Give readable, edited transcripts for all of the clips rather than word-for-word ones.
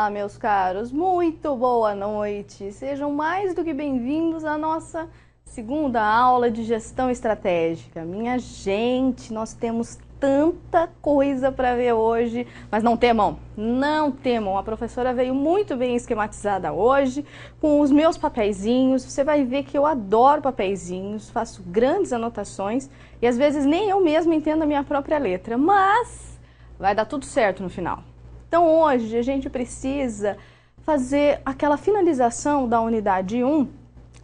Olá, meus caros, muito boa noite. Sejam mais do que bem-vindos à nossa segunda aula de gestão estratégica. Minha gente, nós temos tanta coisa para ver hoje, mas não temam, não temam. A professora veio muito bem esquematizada hoje, com os meus papeizinhos. Você vai ver que eu adoro papeizinhos, faço grandes anotações e às vezes nem eu mesma entendo a minha própria letra, mas vai dar tudo certo no final. Então hoje a gente precisa fazer aquela finalização da unidade 1,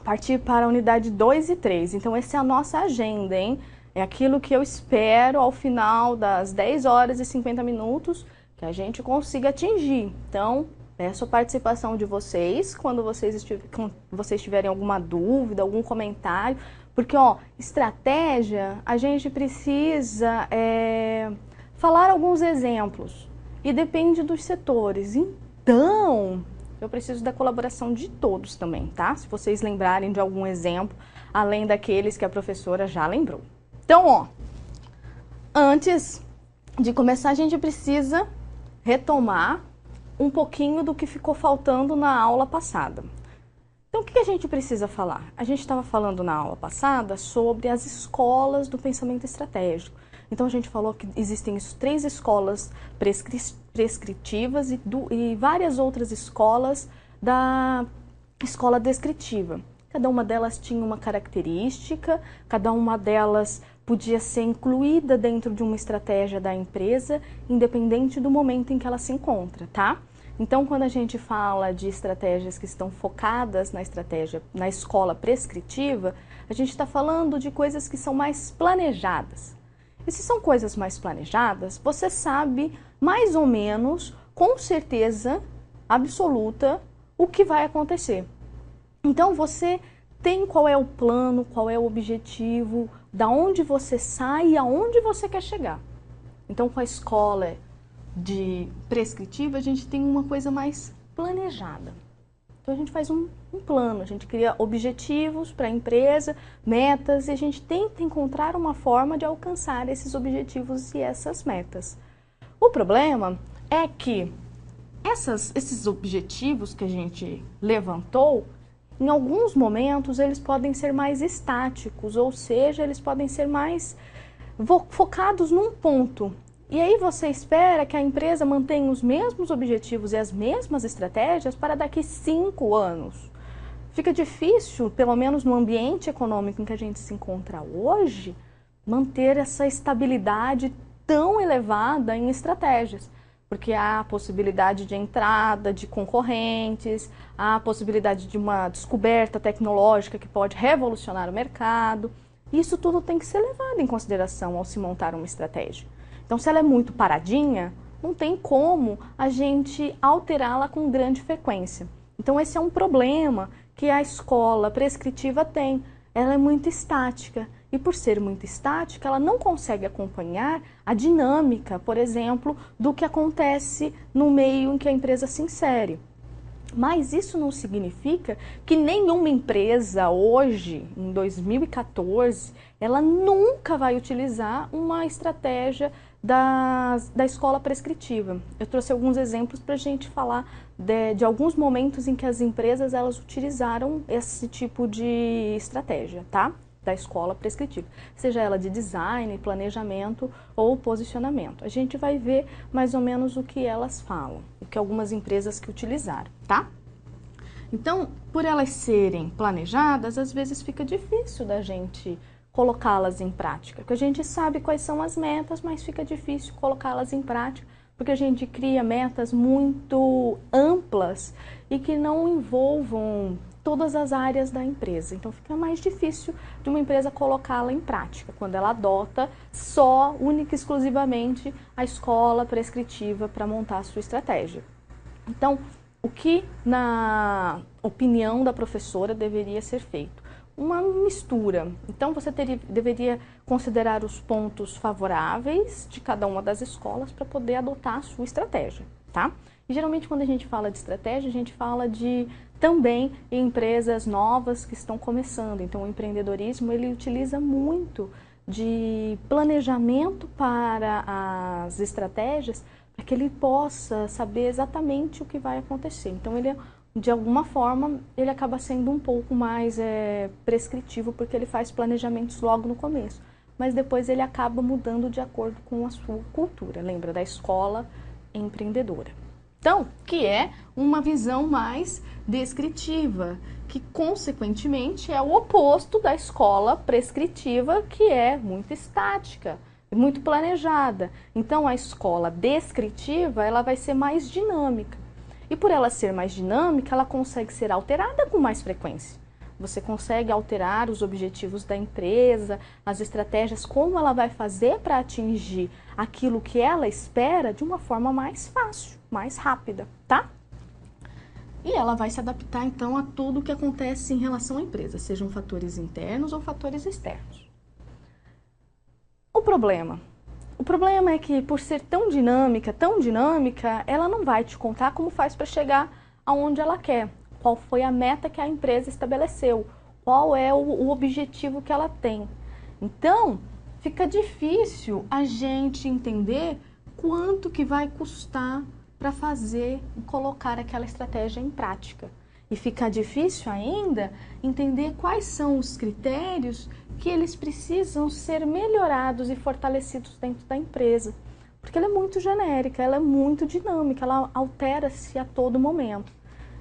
partir para a unidade 2 e 3. Então essa é a nossa agenda, hein? É aquilo que eu espero ao final das 10 horas e 50 minutos que a gente consiga atingir. Então, peço a participação de vocês quando vocês tiverem alguma dúvida, algum comentário, porque estratégia, a gente precisa falar alguns exemplos. E depende dos setores. Então, eu preciso da colaboração de todos também, tá? Se vocês lembrarem de algum exemplo, além daqueles que a professora já lembrou. Então, antes de começar, a gente precisa retomar um pouquinho do que ficou faltando na aula passada. Então, o que a gente precisa falar? A gente estava falando na aula passada sobre as escolas do pensamento estratégico. Então, a gente falou que existem 3 escolas prescritivas e várias outras escolas da escola descritiva. Cada uma delas tinha uma característica, cada uma delas podia ser incluída dentro de uma estratégia da empresa, independente do momento em que ela se encontra, tá? Então, quando a gente fala de estratégias que estão focadas na estratégia, na escola prescritiva, a gente está falando de coisas que são mais planejadas. E se são coisas mais planejadas, você sabe mais ou menos, com certeza absoluta, o que vai acontecer. Então você tem qual é o plano, qual é o objetivo, da onde você sai e aonde você quer chegar. Então com a escola de prescritiva a gente tem uma coisa mais planejada. Então a gente faz um plano, a gente cria objetivos para a empresa, metas, e a gente tenta encontrar uma forma de alcançar esses objetivos e essas metas. O problema é que esses objetivos que a gente levantou, em alguns momentos eles podem ser mais estáticos, ou seja, eles podem ser mais focados num ponto. E aí você espera que a empresa mantenha os mesmos objetivos e as mesmas estratégias para daqui 5 anos. Fica difícil, pelo menos no ambiente econômico em que a gente se encontra hoje, manter essa estabilidade tão elevada em estratégias. Porque há a possibilidade de entrada de concorrentes, há a possibilidade de uma descoberta tecnológica que pode revolucionar o mercado. Isso tudo tem que ser levado em consideração ao se montar uma estratégia. Então, se ela é muito paradinha, não tem como a gente alterá-la com grande frequência. Então, esse é um problema que a escola prescritiva tem. Ela é muito estática. E por ser muito estática, ela não consegue acompanhar a dinâmica, por exemplo, do que acontece no meio em que a empresa se insere. Mas isso não significa que nenhuma empresa hoje, em 2014, ela nunca vai utilizar uma estratégia da escola prescritiva. Eu trouxe alguns exemplos para a gente falar de alguns momentos em que as empresas elas utilizaram esse tipo de estratégia, tá? Da escola prescritiva, seja ela de design, planejamento ou posicionamento. A gente vai ver mais ou menos o que elas falam, o que algumas empresas que utilizaram, tá? Então, por elas serem planejadas, às vezes fica difícil da gente colocá-las em prática, porque a gente sabe quais são as metas, mas fica difícil colocá-las em prática, porque a gente cria metas muito amplas e que não envolvam todas as áreas da empresa. Então fica mais difícil de uma empresa colocá-la em prática, quando ela adota só, única e exclusivamente, a escola prescritiva para montar a sua estratégia. Então, o que, na opinião da professora, deveria ser feito? Uma mistura. Então, você deveria considerar os pontos favoráveis de cada uma das escolas para poder adotar a sua estratégia, tá? E geralmente, quando a gente fala de estratégia, a gente fala de também empresas novas que estão começando. Então, o empreendedorismo, ele utiliza muito de planejamento para as estratégias para que ele possa saber exatamente o que vai acontecer. Então, ele, de alguma forma, ele acaba sendo um pouco mais prescritivo, porque ele faz planejamentos logo no começo. Mas depois ele acaba mudando de acordo com a sua cultura. Lembra da escola empreendedora. Então, que é uma visão mais descritiva, que consequentemente é o oposto da escola prescritiva, que é muito estática, muito planejada. Então, a escola descritiva, ela vai ser mais dinâmica. E por ela ser mais dinâmica, ela consegue ser alterada com mais frequência. Você consegue alterar os objetivos da empresa, as estratégias, como ela vai fazer para atingir aquilo que ela espera de uma forma mais fácil, mais rápida, tá? E ela vai se adaptar, então, a tudo o que acontece em relação à empresa, sejam fatores internos ou fatores externos. O problema é que, por ser tão dinâmica, ela não vai te contar como faz para chegar aonde ela quer. Qual foi a meta que a empresa estabeleceu, qual é o objetivo que ela tem. Então, fica difícil a gente entender quanto que vai custar para fazer e colocar aquela estratégia em prática. E fica difícil ainda entender quais são os critérios que eles precisam ser melhorados e fortalecidos dentro da empresa. Porque ela é muito genérica, ela é muito dinâmica, ela altera-se a todo momento.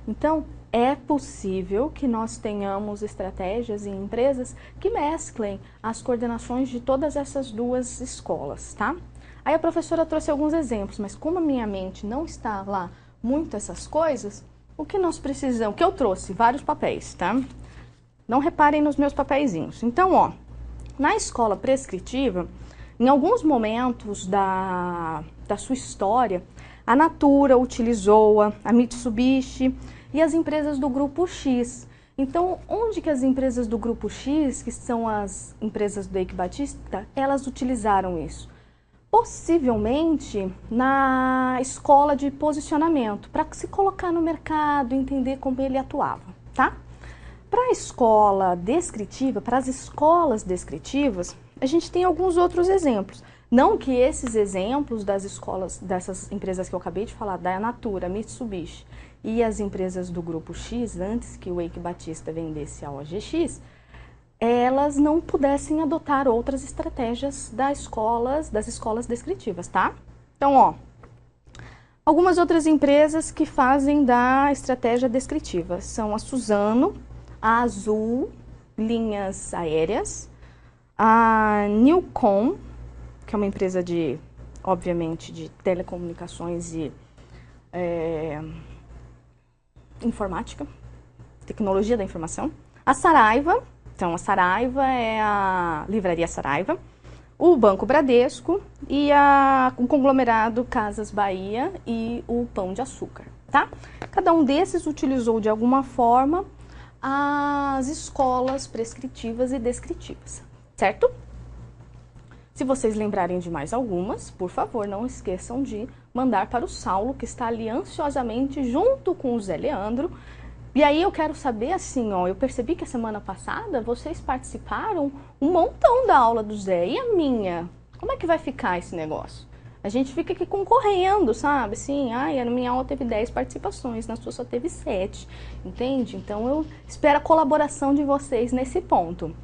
Então, é possível que nós tenhamos estratégias em empresas que mesclem as coordenações de todas essas duas escolas, tá? Aí a professora trouxe alguns exemplos, mas como a minha mente não está lá muito essas coisas, o que nós precisamos, que eu trouxe vários papéis, tá? Não reparem nos meus papeizinhos. Então, ó, na escola prescritiva, em alguns momentos da sua história, a Natura utilizou-a, a Mitsubishi e as empresas do Grupo X. Então, onde que as empresas do Grupo X, que são as empresas do Eike Batista, elas utilizaram isso? Possivelmente na escola de posicionamento, para se colocar no mercado, entender como ele atuava, tá? Para a escola descritiva, para as escolas descritivas, a gente tem alguns outros exemplos. Não que esses exemplos das escolas, dessas empresas que eu acabei de falar, da Natura, Mitsubishi e as empresas do Grupo X, antes que o Eike Batista vendesse a OGX, elas não pudessem adotar outras estratégias das escolas descritivas, tá? Então, ó, algumas outras empresas que fazem da estratégia descritiva são a Suzano, a Azul, linhas aéreas, a Newcom, que é uma empresa de, obviamente, de telecomunicações e informática, tecnologia da informação, a Saraiva. Então, a Saraiva é a Livraria Saraiva, o Banco Bradesco e o conglomerado Casas Bahia e o Pão de Açúcar, tá? Cada um desses utilizou de alguma forma as escolas prescritivas e descritivas, certo? Se vocês lembrarem de mais algumas, por favor, não esqueçam de mandar para o Saulo, que está ali ansiosamente junto com o Zé Leandro. E aí eu quero saber assim, ó, eu percebi que a semana passada vocês participaram um montão da aula do Zé. E a minha? Como é que vai ficar esse negócio? A gente fica aqui concorrendo, sabe? Assim, ai, na minha aula teve 10 participações, na sua só teve 7, entende? Então eu espero a colaboração de vocês nesse ponto.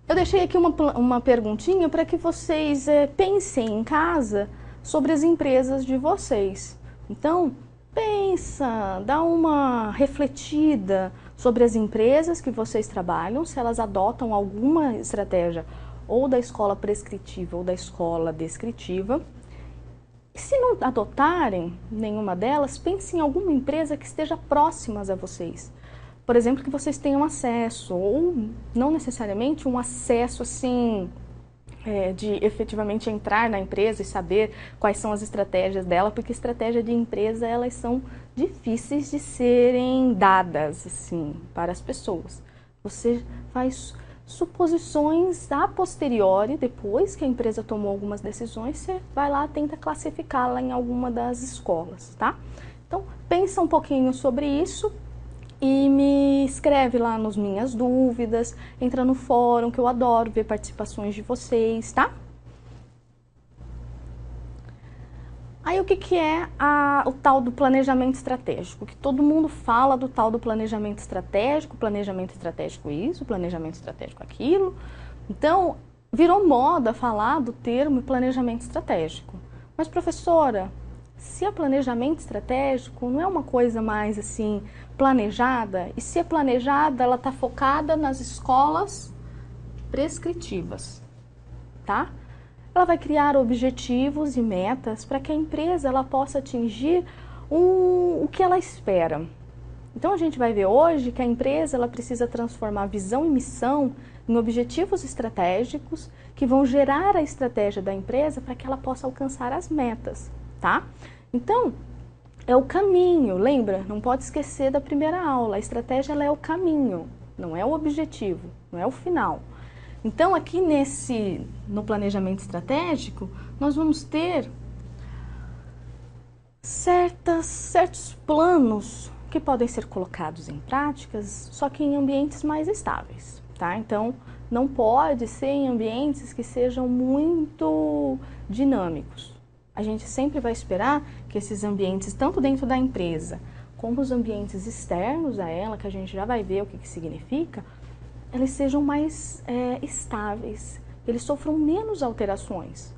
Eu deixei aqui uma perguntinha para que vocês pensem em casa sobre as empresas de vocês. Então, pensa, dá uma refletida sobre as empresas que vocês trabalham, se elas adotam alguma estratégia ou da escola prescritiva ou da escola descritiva. E se não adotarem nenhuma delas, pense em alguma empresa que esteja próxima a vocês. Por exemplo, que vocês tenham acesso, ou não necessariamente um acesso assim, de efetivamente entrar na empresa e saber quais são as estratégias dela, porque estratégia de empresa, elas são difíceis de serem dadas assim, para as pessoas. Você faz suposições a posteriori, depois que a empresa tomou algumas decisões, você vai lá e tenta classificá-la em alguma das escolas, tá? Então, pensa um pouquinho sobre isso e me escreve lá nas minhas dúvidas, entra no fórum, que eu adoro ver participações de vocês, tá? Aí o que que é o tal do planejamento estratégico? Que todo mundo fala do tal do planejamento estratégico isso, planejamento estratégico aquilo. Então, virou moda falar do termo planejamento estratégico. Mas, professora, se é planejamento estratégico, não é uma coisa mais assim planejada? E se é planejada, ela está focada nas escolas prescritivas, tá? Ela vai criar objetivos e metas para que a empresa ela possa atingir o que ela espera. Então a gente vai ver hoje que a empresa ela precisa transformar visão e missão em objetivos estratégicos que vão gerar a estratégia da empresa para que ela possa alcançar as metas, tá? Então, é o caminho, lembra? Não pode esquecer da primeira aula, a estratégia ela é o caminho, não é o objetivo, não é o final. Então, aqui no planejamento estratégico, nós vamos ter certos planos que podem ser colocados em práticas, só que em ambientes mais estáveis, tá? Então, não pode ser em ambientes que sejam muito dinâmicos. A gente sempre vai esperar que esses ambientes, tanto dentro da empresa, como os ambientes externos a ela, que a gente já vai ver o que significa, eles sejam mais estáveis, eles sofram menos alterações.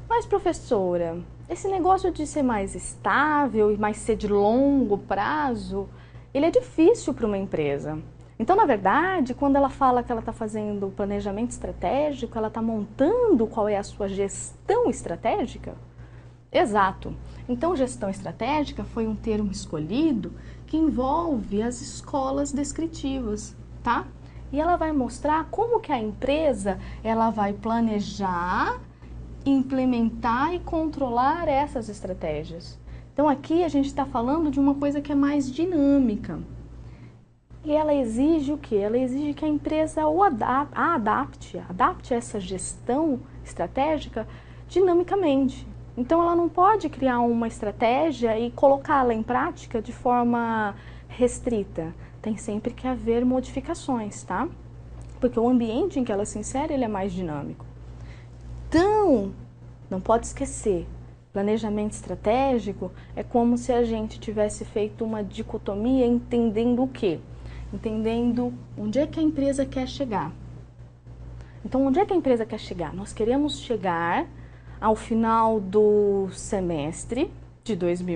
Mas, professora, esse negócio de ser mais estável e mais ser de longo prazo, ele é difícil para uma empresa. Então, na verdade, quando ela fala que ela está fazendo planejamento estratégico, ela está montando qual é a sua gestão estratégica? Exato. Então, gestão estratégica foi um termo escolhido que envolve as escolas descritivas, tá? E ela vai mostrar como que a empresa ela vai planejar, implementar e controlar essas estratégias. Então aqui a gente está falando de uma coisa que é mais dinâmica. E ela exige o quê? Ela exige que a empresa adapte essa gestão estratégica dinamicamente. Então ela não pode criar uma estratégia e colocá-la em prática de forma restrita. Tem sempre que haver modificações, tá? Porque o ambiente em que ela se insere, ele é mais dinâmico. Então, não pode esquecer, planejamento estratégico é como se a gente tivesse feito uma dicotomia entendendo o quê? Entendendo onde é que a empresa quer chegar. Então, onde é que a empresa quer chegar? Nós queremos chegar ao final do semestre,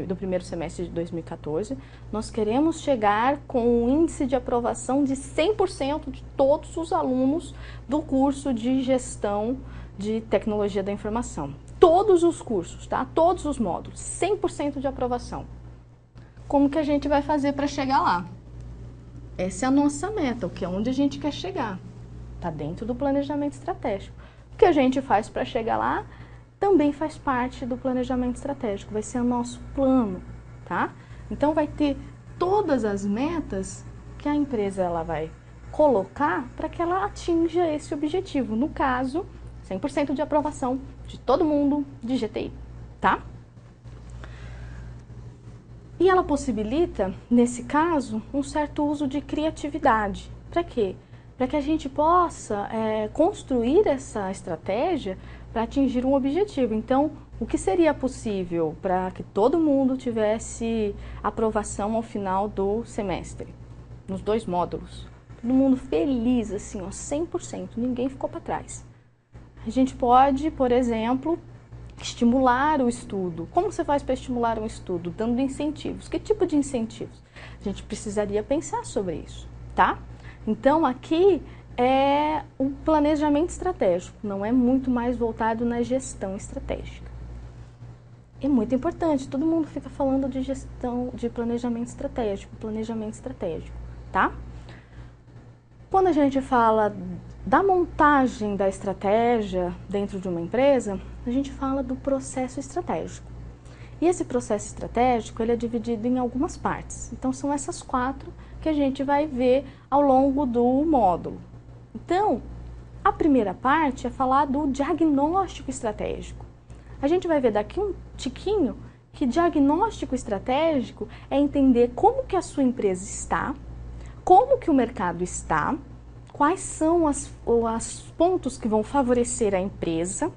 do primeiro semestre de 2014, nós queremos chegar com um índice de aprovação de 100% de todos os alunos do curso de gestão de tecnologia da informação. Todos os cursos, tá? Todos os módulos, 100% de aprovação. Como que a gente vai fazer para chegar lá? Essa é a nossa meta, o que é onde a gente quer chegar. Está dentro do planejamento estratégico. O que a gente faz para chegar lá também faz parte do planejamento estratégico, vai ser o nosso plano, tá? Então vai ter todas as metas que a empresa ela vai colocar para que ela atinja esse objetivo. No caso, 100% de aprovação de todo mundo de GTI, tá? E ela possibilita, nesse caso, um certo uso de criatividade. Para quê? Para que a gente possa construir essa estratégia para atingir um objetivo. Então, o que seria possível para que todo mundo tivesse aprovação ao final do semestre, nos 2 módulos? Todo mundo feliz, assim, ó, 100%, ninguém ficou para trás. A gente pode, por exemplo, estimular o estudo. Como você faz para estimular um estudo? Dando incentivos. Que tipo de incentivos? A gente precisaria pensar sobre isso, tá? Então, aqui é o planejamento estratégico, não é muito mais voltado na gestão estratégica. É muito importante, todo mundo fica falando de gestão, de planejamento estratégico, tá? Quando a gente fala da montagem da estratégia dentro de uma empresa, a gente fala do processo estratégico. E esse processo estratégico, ele é dividido em algumas partes. Então, são essas 4 que a gente vai ver ao longo do módulo. Então, a primeira parte é falar do diagnóstico estratégico. A gente vai ver daqui um tiquinho que diagnóstico estratégico é entender como que a sua empresa está, como que o mercado está, quais são os pontos que vão favorecer a empresa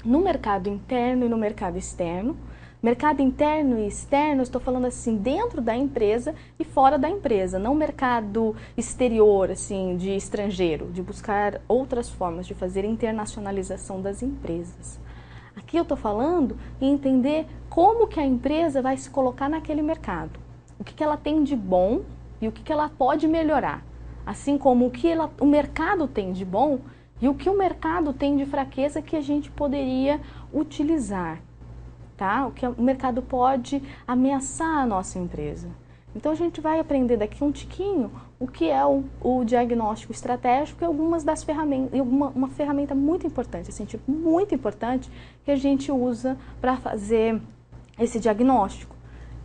no mercado interno e no mercado externo, Mercado interno e externo, eu estou falando assim, dentro da empresa e fora da empresa, não mercado exterior, assim, de estrangeiro, de buscar outras formas de fazer internacionalização das empresas. Aqui eu estou falando em entender como que a empresa vai se colocar naquele mercado, o que ela tem de bom e o que ela pode melhorar, assim como o mercado tem de bom e o que o mercado tem de fraqueza que a gente poderia utilizar. Tá? O que o mercado pode ameaçar a nossa empresa. Então a gente vai aprender daqui um tiquinho o que é o diagnóstico estratégico e algumas das ferramentas, uma ferramenta muito importante, assim, tipo, muito importante que a gente usa para fazer esse diagnóstico.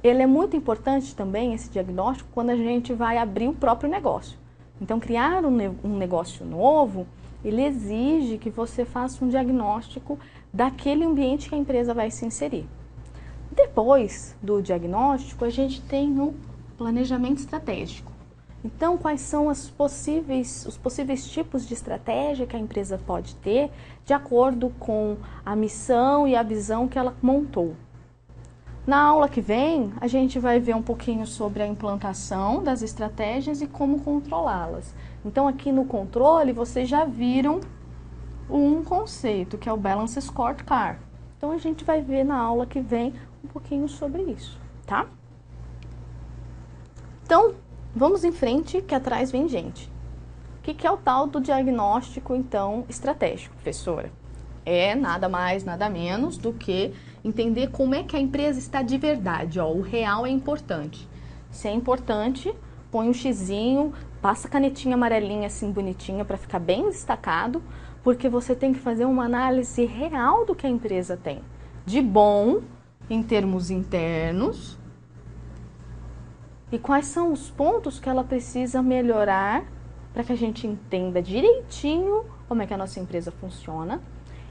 Ele é muito importante também, esse diagnóstico, quando a gente vai abrir o próprio negócio. Então criar um negócio novo, ele exige que você faça um diagnóstico daquele ambiente que a empresa vai se inserir. Depois do diagnóstico, a gente tem um planejamento estratégico. Então, quais são os possíveis tipos de estratégia que a empresa pode ter de acordo com a missão e a visão que ela montou. Na aula que vem, a gente vai ver um pouquinho sobre a implantação das estratégias e como controlá-las. Então, aqui no controle, vocês já viram um conceito, que é o Balance Scorecard. Então, a gente vai ver na aula que vem um pouquinho sobre isso, tá? Então, vamos em frente, que atrás vem gente. O que é o tal do diagnóstico, então, estratégico, professora? É nada mais, nada menos do que entender como é que a empresa está de verdade. Ó, o real é importante. Se é importante, põe um xizinho, passa a canetinha amarelinha assim bonitinha para ficar bem destacado, porque você tem que fazer uma análise real do que a empresa tem. De bom, em termos internos, e quais são os pontos que ela precisa melhorar para que a gente entenda direitinho como é que a nossa empresa funciona.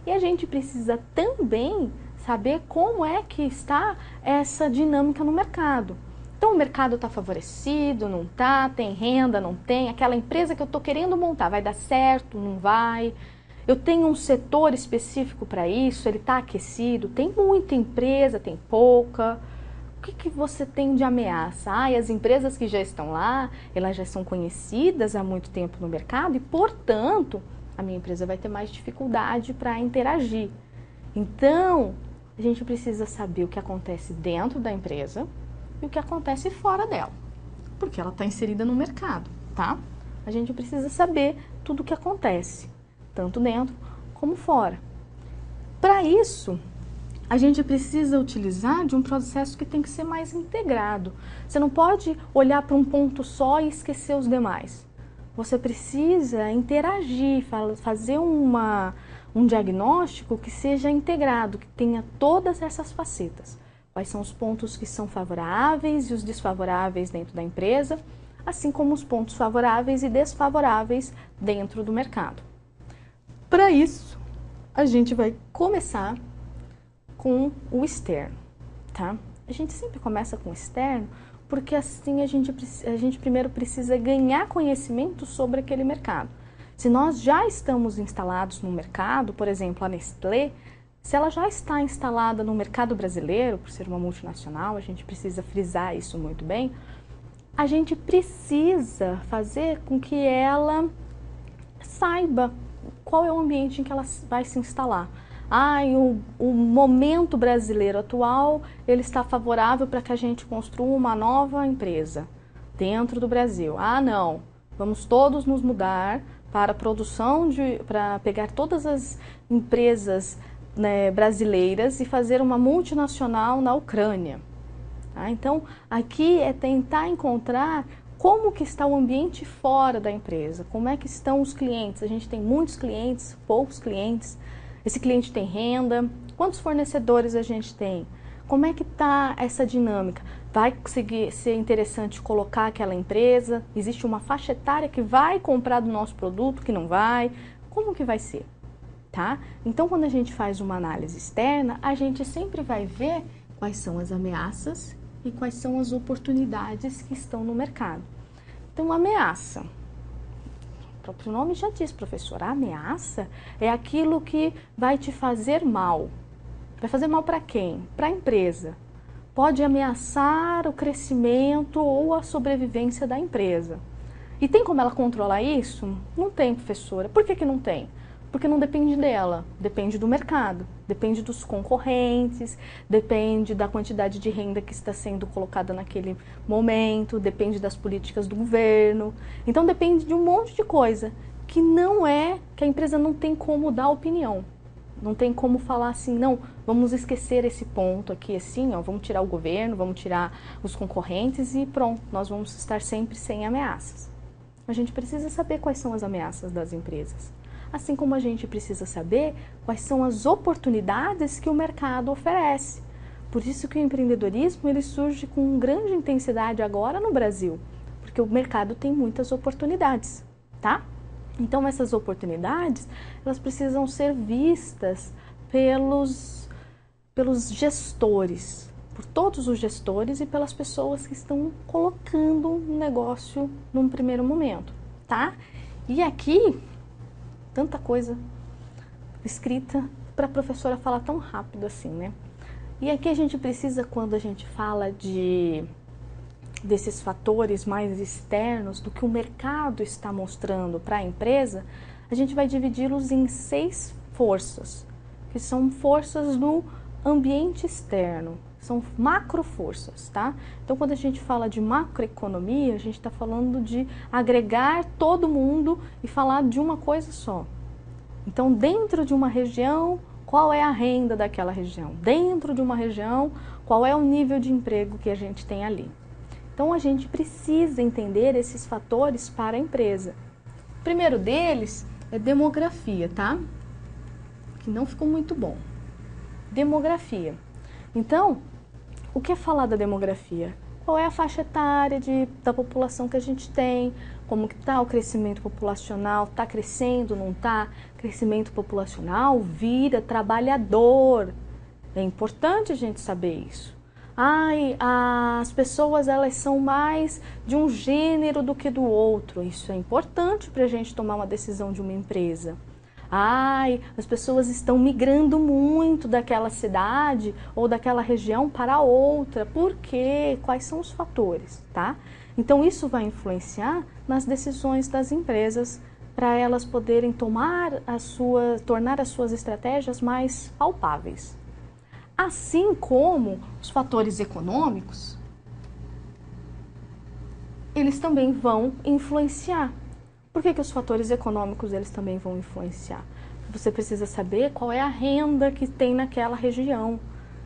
E a gente precisa também saber como é que está essa dinâmica no mercado. Então, o mercado está favorecido, não está, tem renda, não tem, aquela empresa que eu estou querendo montar, vai dar certo, não vai? Eu tenho um setor específico para isso, ele está aquecido, tem muita empresa, tem pouca. O que você tem de ameaça? As empresas que já estão lá, elas já são conhecidas há muito tempo no mercado e, portanto, a minha empresa vai ter mais dificuldade para interagir. Então, a gente precisa saber o que acontece dentro da empresa e o que acontece fora dela, porque ela está inserida no mercado, tá? A gente precisa saber tudo o que acontece, tanto dentro como fora. Para isso, a gente precisa utilizar de um processo que tem que ser mais integrado. Você não pode olhar para um ponto só e esquecer os demais. Você precisa interagir, fazer um diagnóstico que seja integrado, que tenha todas essas facetas. Quais são os pontos que são favoráveis e os desfavoráveis dentro da empresa, assim como os pontos favoráveis e desfavoráveis dentro do mercado. Para isso, a gente vai começar com o externo, tá? A gente sempre começa com o externo, porque assim a gente primeiro precisa ganhar conhecimento sobre aquele mercado. Se nós já estamos instalados no mercado, por exemplo, a Nestlé, se ela já está instalada no mercado brasileiro, por ser uma multinacional, a gente precisa frisar isso muito bem, a gente precisa fazer com que ela saiba qual é o ambiente em que ela vai se instalar. O momento brasileiro atual, ele está favorável para que a gente construa uma nova empresa dentro do Brasil. Não, vamos todos nos mudar para a produção, para pegar todas as empresas, né, brasileiras e fazer uma multinacional na Ucrânia. Tá? Então, aqui é tentar encontrar como que está o ambiente fora da empresa, como é que estão os clientes. A gente tem muitos clientes, poucos clientes. Esse cliente tem renda? Quantos fornecedores a gente tem? Como é que está essa dinâmica? Vai conseguir ser interessante colocar aquela empresa? Existe uma faixa etária que vai comprar do nosso produto, que não vai? Como que vai ser? Tá? Então, quando a gente faz uma análise externa, a gente sempre vai ver quais são as ameaças e quais são as oportunidades que estão no mercado. Então, ameaça. O próprio nome já diz, professor, a ameaça é aquilo que vai te fazer mal. Vai fazer mal para quem? Para a empresa. Pode ameaçar o crescimento ou a sobrevivência da empresa. E tem como ela controlar isso? Não tem, professora. Por que não tem? Porque não depende dela, depende do mercado, depende dos concorrentes, depende da quantidade de renda que está sendo colocada naquele momento, depende das políticas do governo. Então depende de um monte de coisa que não é, que a empresa não tem como dar opinião. Não tem como falar assim, não, vamos esquecer esse ponto aqui assim, ó, vamos tirar o governo, vamos tirar os concorrentes e pronto, nós vamos estar sempre sem ameaças. A gente precisa saber quais são as ameaças das empresas, assim como a gente precisa saber quais são as oportunidades que o mercado oferece. Por isso que o empreendedorismo ele surge com grande intensidade agora no Brasil, porque o mercado tem muitas oportunidades, tá? Então essas oportunidades, elas precisam ser vistas pelos gestores, por todos os gestores e pelas pessoas que estão colocando um negócio num primeiro momento, tá? E aqui, tanta coisa escrita para a professora falar tão rápido assim, né? E aqui a gente precisa, quando a gente fala desses fatores mais externos, do que o mercado está mostrando para a empresa, a gente vai dividi-los em 6 forças, que são forças no ambiente externo, são macroforças, tá? Então, quando a gente fala de macroeconomia, a gente está falando de agregar todo mundo e falar de uma coisa só. Então, dentro de uma região, qual é a renda daquela região? Dentro de uma região, qual é o nível de emprego que a gente tem ali? Então, a gente precisa entender esses fatores para a empresa. O primeiro deles é demografia, tá? Que não ficou muito bom. Demografia. Então, o que é falar da demografia? Qual é a faixa etária da população que a gente tem? Como que está o crescimento populacional? Está crescendo, não está? Crescimento populacional vira trabalhador. É importante a gente saber isso. As pessoas elas são mais de um gênero do que do outro. Isso é importante para a gente tomar uma decisão de uma empresa. As pessoas estão migrando muito daquela cidade ou daquela região para outra. Por quê? Quais são os fatores, tá? Então isso vai influenciar nas decisões das empresas para elas poderem tornar as suas estratégias mais palpáveis. Assim como os fatores econômicos, eles também vão influenciar. Por que os fatores econômicos eles também vão influenciar? Você precisa saber qual é a renda que tem naquela região,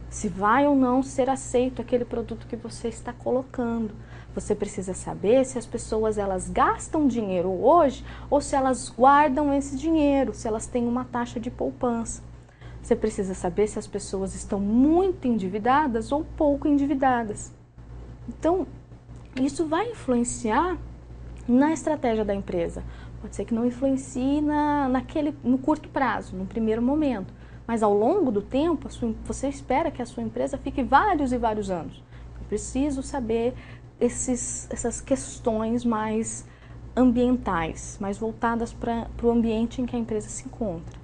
se vai ou não ser aceito aquele produto que você está colocando. Você precisa saber se as pessoas elas gastam dinheiro hoje ou se elas guardam esse dinheiro, se elas têm uma taxa de poupança. Você precisa saber se as pessoas estão muito endividadas ou pouco endividadas. Então, isso vai influenciar na estratégia da empresa. Pode ser que não influencie no curto prazo, no primeiro momento, mas ao longo do tempo, você espera que a sua empresa fique vários e vários anos. Eu preciso saber essas questões mais ambientais, mais voltadas para o ambiente em que a empresa se encontra.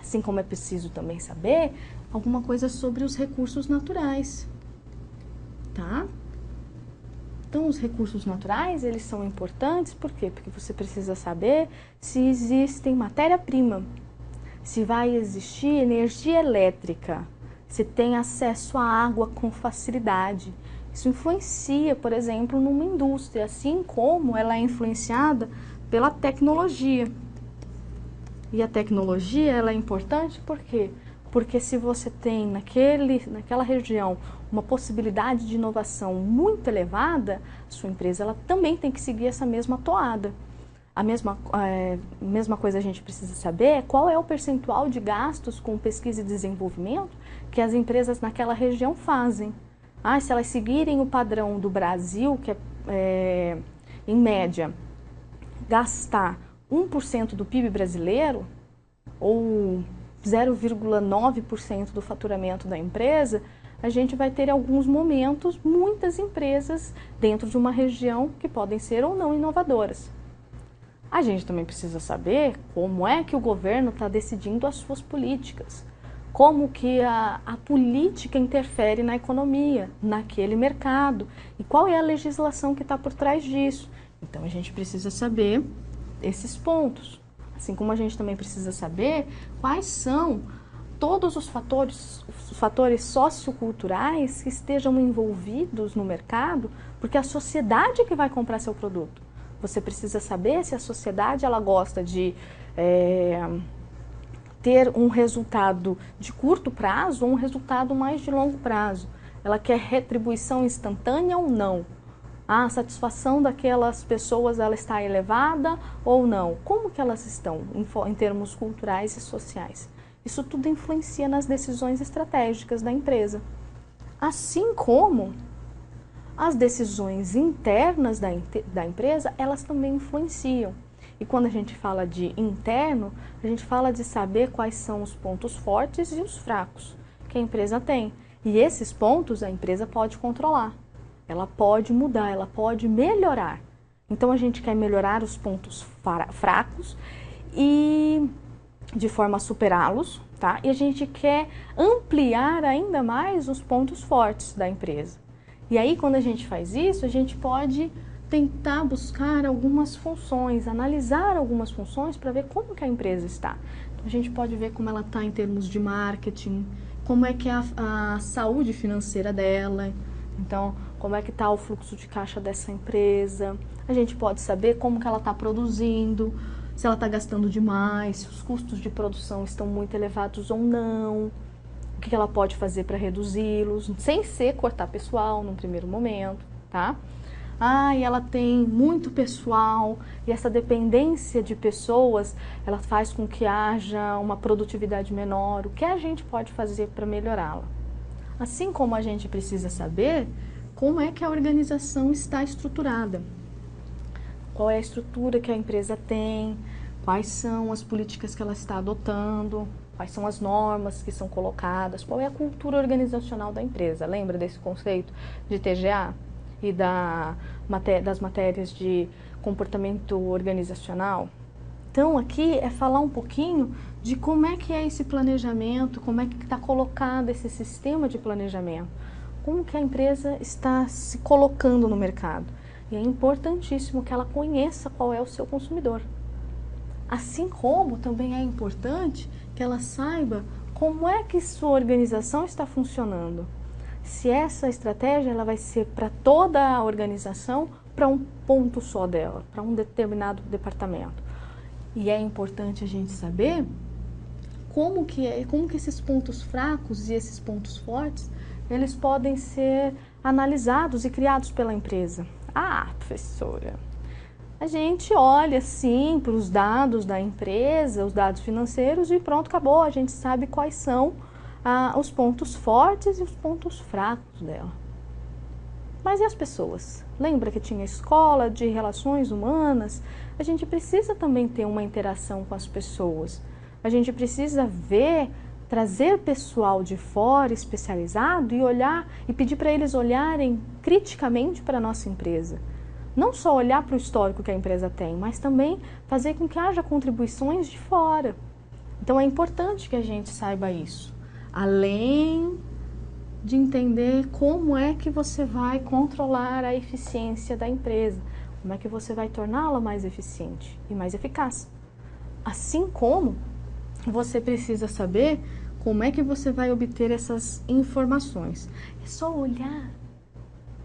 Assim como é preciso também saber alguma coisa sobre os recursos naturais, tá? Então, os recursos naturais, eles são importantes, por quê? Porque você precisa saber se existem matéria-prima, se vai existir energia elétrica, se tem acesso à água com facilidade. Isso influencia, por exemplo, numa indústria, assim como ela é influenciada pela tecnologia. E a tecnologia ela é importante por quê? Porque se você tem naquela região uma possibilidade de inovação muito elevada, a sua empresa ela também tem que seguir essa mesma toada. A mesma coisa a gente precisa saber é qual é o percentual de gastos com pesquisa e desenvolvimento que as empresas naquela região fazem. Se elas seguirem o padrão do Brasil, que é em média, gastar 1% do PIB brasileiro, ou 0,9% do faturamento da empresa, a gente vai ter em alguns momentos muitas empresas dentro de uma região que podem ser ou não inovadoras. A gente também precisa saber como é que o governo está decidindo as suas políticas. como que a política interfere na economia, naquele mercado, e qual é a legislação que está por trás disso. Então a gente precisa saber esses pontos, assim como a gente também precisa saber quais são todos os fatores socioculturais que estejam envolvidos no mercado, porque é a sociedade que vai comprar seu produto. Você precisa saber se a sociedade ela gosta de ter um resultado de curto prazo ou um resultado mais de longo prazo. Ela quer retribuição instantânea ou não? A satisfação daquelas pessoas ela está elevada ou não? Como que elas estão em termos culturais e sociais? Isso tudo influencia nas decisões estratégicas da empresa. Assim como as decisões internas da empresa, elas também influenciam. E quando a gente fala de interno, a gente fala de saber quais são os pontos fortes e os fracos que a empresa tem. E esses pontos a empresa pode controlar, ela pode mudar, ela pode melhorar. Então a gente quer melhorar os pontos fracos e de forma a superá-los, tá? E a gente quer ampliar ainda mais os pontos fortes da empresa. E aí quando a gente faz isso, a gente pode tentar buscar algumas funções, analisar algumas funções para ver como que a empresa está. Então, a gente pode ver como ela está em termos de marketing, como é que é a saúde financeira dela, então como é que está o fluxo de caixa dessa empresa. A gente pode saber como que ela está produzindo, se ela está gastando demais, se os custos de produção estão muito elevados ou não, o que ela pode fazer para reduzi-los, sem ser cortar pessoal num primeiro momento, tá? E ela tem muito pessoal e essa dependência de pessoas, ela faz com que haja uma produtividade menor. O que a gente pode fazer para melhorá-la? Assim como a gente precisa saber como é que a organização está estruturada. Qual é a estrutura que a empresa tem, quais são as políticas que ela está adotando, quais são as normas que são colocadas, qual é a cultura organizacional da empresa. Lembra desse conceito de TGA? E das matérias de comportamento organizacional. Então aqui é falar um pouquinho de como é que é esse planejamento, como é que está colocado esse sistema de planejamento, como que a empresa está se colocando no mercado. E é importantíssimo que ela conheça qual é o seu consumidor. Assim como também é importante que ela saiba como é que sua organização está funcionando. Se essa estratégia ela vai ser para toda a organização, para um ponto só dela, para um determinado departamento. E é importante a gente saber como que esses pontos fracos e esses pontos fortes, eles podem ser analisados e criados pela empresa. Professora, a gente olha sim para os dados da empresa, os dados financeiros e pronto, acabou. A gente sabe quais são os pontos fortes e os pontos fracos dela. Mas e as pessoas? Lembra que tinha escola de relações humanas? A gente precisa também ter uma interação com as pessoas. A gente precisa trazer pessoal de fora especializado e olhar e pedir para eles olharem criticamente para a nossa empresa. Não só olhar para o histórico que a empresa tem, mas também fazer com que haja contribuições de fora. Então é importante que a gente saiba isso. Além de entender como é que você vai controlar a eficiência da empresa, como é que você vai torná-la mais eficiente e mais eficaz. Assim como você precisa saber como é que você vai obter essas informações. É só olhar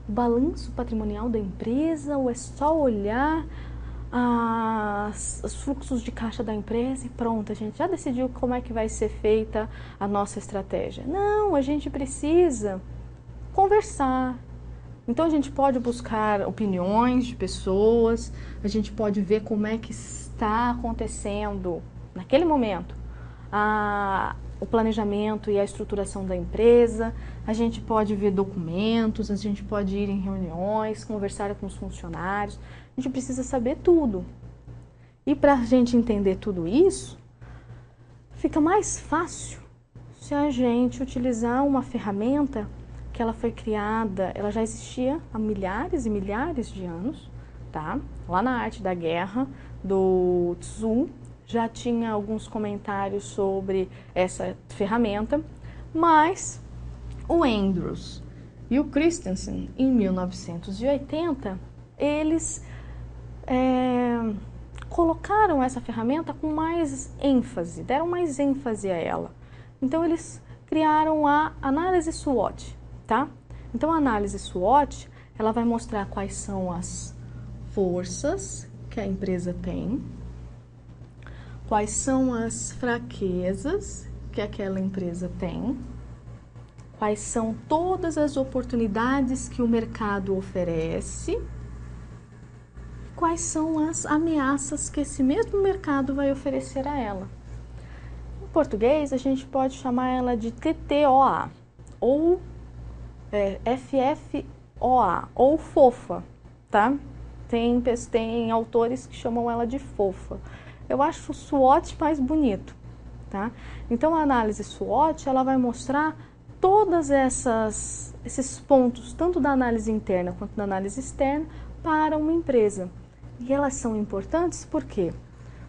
o balanço patrimonial da empresa ou é só olhar os fluxos de caixa da empresa e pronto, a gente já decidiu como é que vai ser feita a nossa estratégia. Não, a gente precisa conversar. Então a gente pode buscar opiniões de pessoas, a gente pode ver como é que está acontecendo naquele momento o planejamento e a estruturação da empresa, a gente pode ver documentos, a gente pode ir em reuniões, conversar com os funcionários, a gente precisa saber tudo. E para a gente entender tudo isso, fica mais fácil se a gente utilizar uma ferramenta que ela foi criada, ela já existia há milhares e milhares de anos, tá? Lá na Arte da Guerra, do Tzu, já tinha alguns comentários sobre essa ferramenta, mas o Andrews e o Christensen, em 1980, eles colocaram essa ferramenta com mais ênfase, deram mais ênfase a ela. Então, eles criaram a análise SWOT, tá? Então, a análise SWOT, ela vai mostrar quais são as forças que a empresa tem, quais são as fraquezas que aquela empresa tem, quais são todas as oportunidades que o mercado oferece, quais são as ameaças que esse mesmo mercado vai oferecer a ela. Em português, a gente pode chamar ela de TTOA, ou FFOA, ou FOFA, tá? Tem autores que chamam ela de FOFA. Eu acho o SWOT mais bonito, tá? Então, a análise SWOT, ela vai mostrar todas esses pontos, tanto da análise interna quanto da análise externa, para uma empresa. E elas são importantes por quê?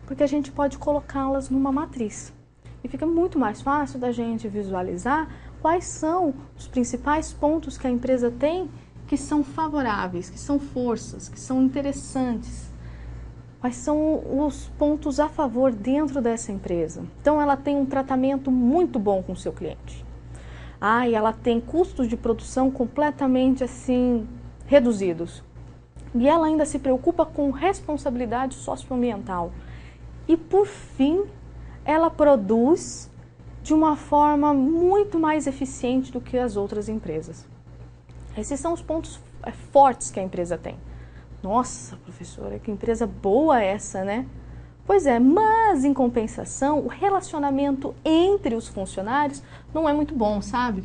Porque a gente pode colocá-las numa matriz. E fica muito mais fácil da gente visualizar quais são os principais pontos que a empresa tem que são favoráveis, que são forças, que são interessantes. Quais são os pontos a favor dentro dessa empresa? Então, ela tem um tratamento muito bom com o seu cliente. E ela tem custos de produção completamente assim reduzidos. E ela ainda se preocupa com responsabilidade socioambiental. E por fim, ela produz de uma forma muito mais eficiente do que as outras empresas. Esses são os pontos fortes que a empresa tem. Nossa, professora, que empresa boa essa, né? Pois é, mas em compensação, o relacionamento entre os funcionários não é muito bom, sabe?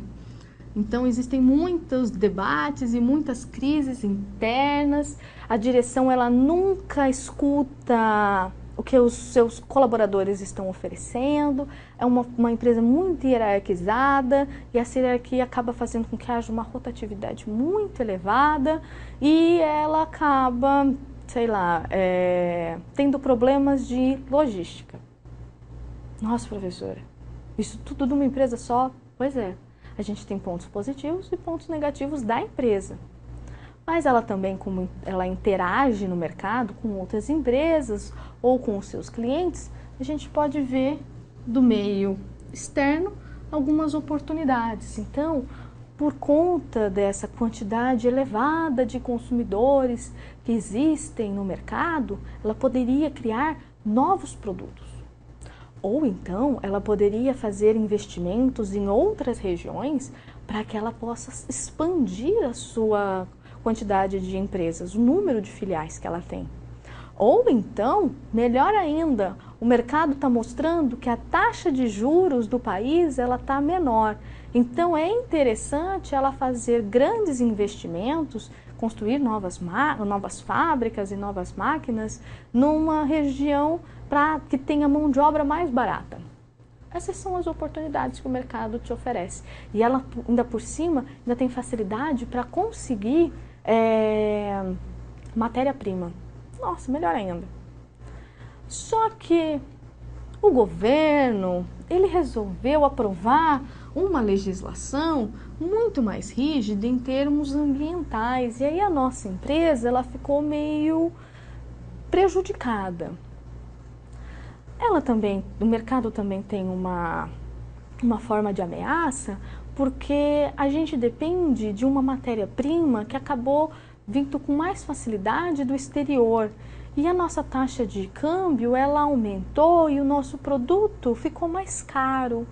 Então, existem muitos debates e muitas crises internas. A direção, ela nunca escuta o que os seus colaboradores estão oferecendo. É uma empresa muito hierarquizada e essa hierarquia acaba fazendo com que haja uma rotatividade muito elevada e ela acaba, sei lá, tendo problemas de logística. Nossa, professora, isso tudo numa empresa só? Pois é. A gente tem pontos positivos e pontos negativos da empresa. Mas ela também, como ela interage no mercado com outras empresas ou com os seus clientes, a gente pode ver do meio externo algumas oportunidades. Então, por conta dessa quantidade elevada de consumidores que existem no mercado, ela poderia criar novos produtos. Ou então, ela poderia fazer investimentos em outras regiões para que ela possa expandir a sua quantidade de empresas, o número de filiais que ela tem. Ou então, melhor ainda, o mercado está mostrando que a taxa de juros do país está menor. Então, é interessante ela fazer grandes investimentos, construir novas fábricas e novas máquinas numa região que tenha mão de obra mais barata. Essas são as oportunidades que o mercado te oferece. E ela, ainda por cima, ainda tem facilidade para conseguir matéria-prima. Nossa, melhor ainda. Só que o governo, ele resolveu aprovar uma legislação muito mais rígida em termos ambientais. E aí a nossa empresa, ela ficou meio prejudicada. O mercado também tem uma forma de ameaça, porque a gente depende de uma matéria-prima que acabou vindo com mais facilidade do exterior. E a nossa taxa de câmbio, ela aumentou e o nosso produto ficou mais caro.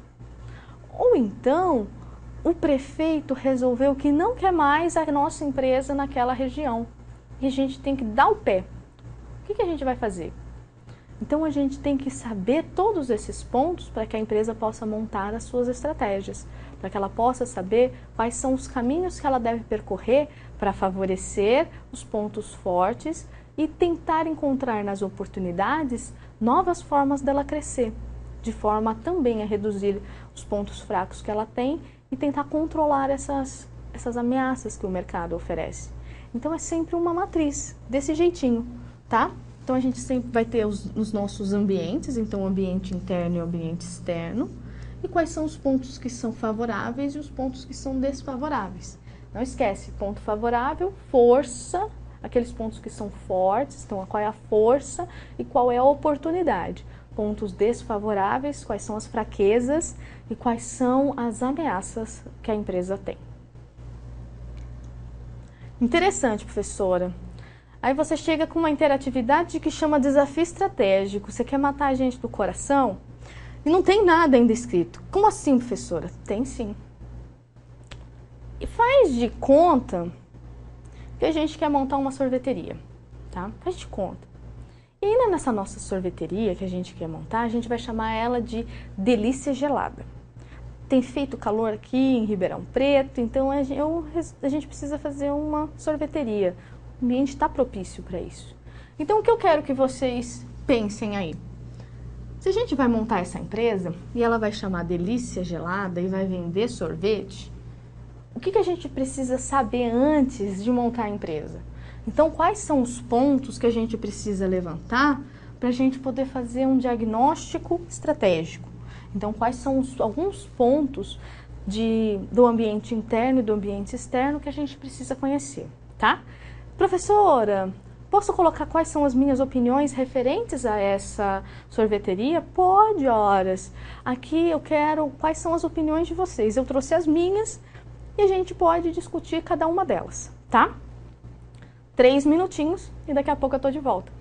Ou então, o prefeito resolveu que não quer mais a nossa empresa naquela região. E a gente tem que dar o pé. O que a gente vai fazer? Então, a gente tem que saber todos esses pontos para que a empresa possa montar as suas estratégias, para que ela possa saber quais são os caminhos que ela deve percorrer para favorecer os pontos fortes e tentar encontrar nas oportunidades novas formas dela crescer, de forma também a reduzir os pontos fracos que ela tem e tentar controlar essas ameaças que o mercado oferece. Então, é sempre uma matriz, desse jeitinho, tá? Então, Então, a gente sempre vai ter os nossos ambientes, então, o ambiente interno e o ambiente externo. E quais são os pontos que são favoráveis e os pontos que são desfavoráveis. Não esquece, ponto favorável, força, aqueles pontos que são fortes, então qual é a força e qual é a oportunidade. Pontos desfavoráveis, quais são as fraquezas e quais são as ameaças que a empresa tem. Interessante, professora. Aí você chega com uma interatividade que chama desafio estratégico. Você quer matar a gente do coração? E não tem nada ainda escrito. Como assim, professora? Tem sim. E faz de conta que a gente quer montar uma sorveteria, tá? Faz de conta. E ainda nessa nossa sorveteria que a gente quer montar, a gente vai chamar ela de Delícia Gelada. Tem feito calor aqui em Ribeirão Preto, então a gente precisa fazer uma sorveteria. O ambiente está propício para isso. Então, o que eu quero que vocês pensem aí? Se a gente vai montar essa empresa e ela vai chamar Delícia Gelada e vai vender sorvete, o que a gente precisa saber antes de montar a empresa? Então, quais são os pontos que a gente precisa levantar para a gente poder fazer um diagnóstico estratégico? Então, quais são alguns pontos do ambiente interno e do ambiente externo que a gente precisa conhecer, tá? Professora, posso colocar quais são as minhas opiniões referentes a essa sorveteria? Pode, horas. Aqui eu quero quais são as opiniões de vocês. Eu trouxe as minhas e a gente pode discutir cada uma delas, tá? 3 minutinhos e daqui a pouco eu tô de volta.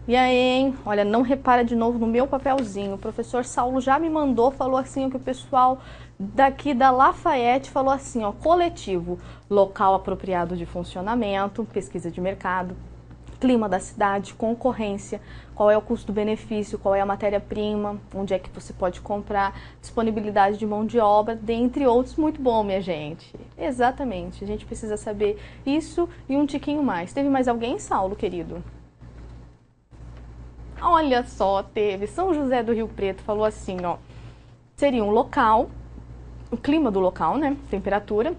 E aí, hein? Olha, não repara de novo no meu papelzinho. O professor Saulo já me mandou, falou assim que o pessoal daqui da Lafayette falou assim, ó, coletivo, local apropriado de funcionamento, pesquisa de mercado, clima da cidade, concorrência, qual é o custo-benefício, qual é a matéria-prima, onde é que você pode comprar, disponibilidade de mão de obra, dentre outros. Muito bom, minha gente. Exatamente, a gente precisa saber isso e um tiquinho mais. Teve mais alguém, Saulo, querido? Olha só, teve. São José do Rio Preto falou assim, ó, seria um local, o clima do local, né, temperatura,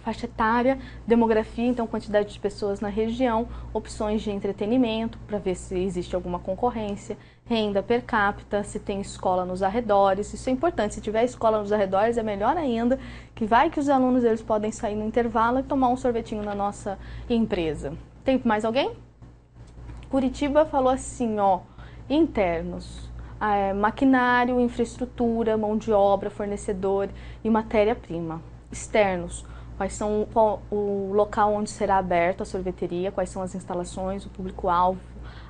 faixa etária, demografia, então quantidade de pessoas na região, opções de entretenimento, para ver se existe alguma concorrência, renda per capita, se tem escola nos arredores, isso é importante, se tiver escola nos arredores é melhor ainda, que vai que os alunos eles podem sair no intervalo e tomar um sorvetinho na nossa empresa. Tem mais alguém? Curitiba falou assim, ó, internos, maquinário, infraestrutura, mão de obra, fornecedor e matéria-prima. Externos, qual o local onde será aberta a sorveteria, quais são as instalações, o público-alvo,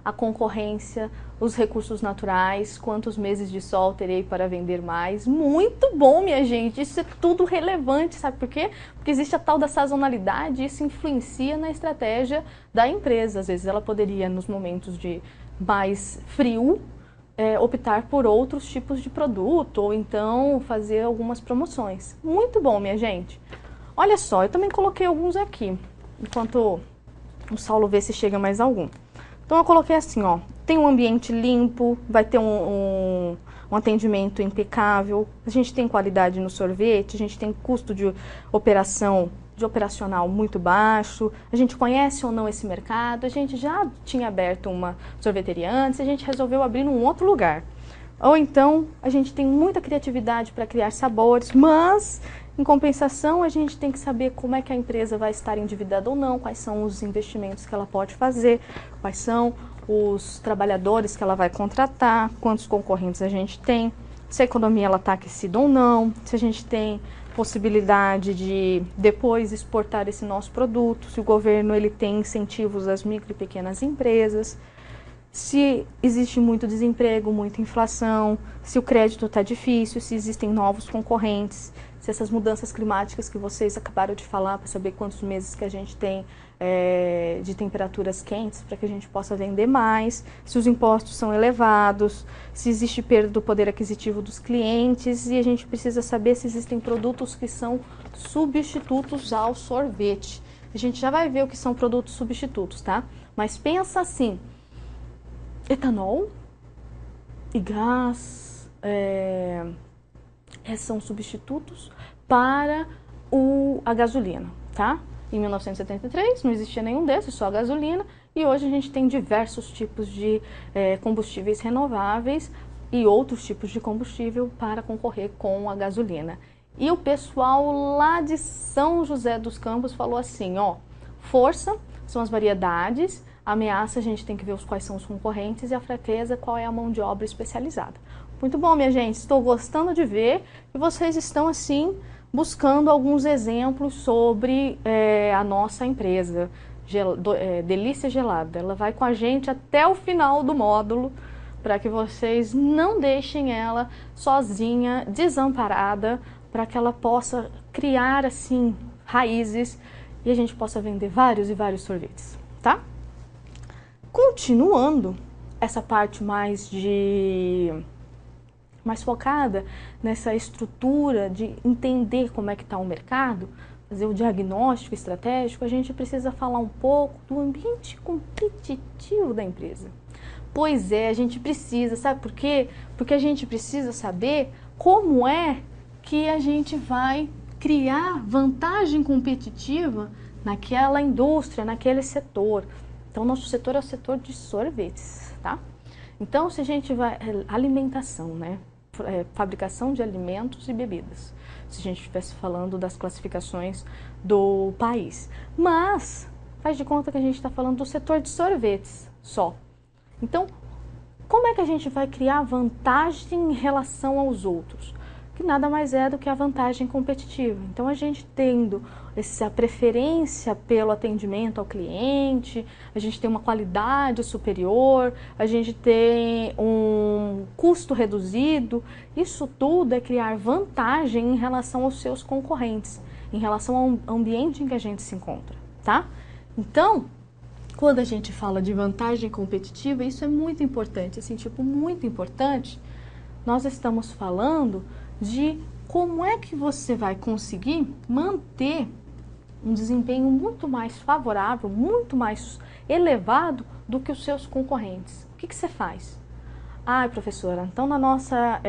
a concorrência, os recursos naturais, quantos meses de sol terei para vender mais. Muito bom, minha gente, isso é tudo relevante, sabe por quê? Porque existe a tal da sazonalidade e isso influencia na estratégia da empresa. Às vezes ela poderia, nos momentos de mais frio, optar por outros tipos de produto ou então fazer algumas promoções. Muito bom, minha gente. Olha só, eu também coloquei alguns aqui, enquanto o Saulo vê se chega mais algum. Então eu coloquei assim, ó, tem um ambiente limpo, vai ter um atendimento impecável, a gente tem qualidade no sorvete, a gente tem custo de operacional muito baixo, a gente conhece ou não esse mercado, a gente já tinha aberto uma sorveteria antes, a gente resolveu abrir num outro lugar. Ou então, a gente tem muita criatividade para criar sabores, mas, em compensação, a gente tem que saber como é que a empresa vai estar endividada ou não, quais são os investimentos que ela pode fazer, quais são os trabalhadores que ela vai contratar, quantos concorrentes a gente tem, se a economia está aquecida ou não, se a gente tem possibilidade de depois exportar esse nosso produto, se o governo ele tem incentivos às micro e pequenas empresas, se existe muito desemprego, muita inflação, se o crédito está difícil, se existem novos concorrentes, se essas mudanças climáticas que vocês acabaram de falar, para saber quantos meses que a gente tem de temperaturas quentes, para que a gente possa vender mais, se os impostos são elevados, se existe perda do poder aquisitivo dos clientes, e a gente precisa saber se existem produtos que são substitutos ao sorvete. A gente já vai ver o que são produtos substitutos, tá? Mas pensa assim, etanol e gás são substitutos para a gasolina, tá? Em 1973 não existia nenhum desses, só a gasolina, e hoje a gente tem diversos tipos de combustíveis renováveis e outros tipos de combustível para concorrer com a gasolina. E o pessoal lá de São José dos Campos falou assim, ó, força são as variedades, a ameaça a gente tem que ver quais são os concorrentes e a fraqueza qual é a mão de obra especializada. Muito bom, minha gente, estou gostando de ver que vocês estão assim buscando alguns exemplos sobre a nossa empresa, Delícia Gelada. Ela vai com a gente até o final do módulo para que vocês não deixem ela sozinha, desamparada, para que ela possa criar assim raízes e a gente possa vender vários e vários sorvetes, tá? Continuando essa parte mais focada nessa estrutura de entender como é que está o mercado, fazer o diagnóstico estratégico, a gente precisa falar um pouco do ambiente competitivo da empresa. Pois é, a gente precisa, sabe por quê? Porque a gente precisa saber como é que a gente vai criar vantagem competitiva naquela indústria, naquele setor. Então, nosso setor é o setor de sorvetes, tá? Então, se a gente vai... alimentação, né? Fabricação de alimentos e bebidas, se a gente estivesse falando das classificações do país. Mas, faz de conta que a gente está falando do setor de sorvetes só. Então, como é que a gente vai criar vantagem em relação aos outros? que nada mais é do que a vantagem competitiva. Então, a gente tendo essa preferência pelo atendimento ao cliente, a gente tem uma qualidade superior, a gente tem um custo reduzido, isso tudo é criar vantagem em relação aos seus concorrentes, em relação ao ambiente em que a gente se encontra, tá? Então, quando a gente fala de vantagem competitiva, isso é muito importante, assim, tipo, muito importante. Nós estamos falando de como é que você vai conseguir manter um desempenho muito mais favorável, muito mais elevado do que os seus concorrentes. O que você faz? Ah, professora, então na nossa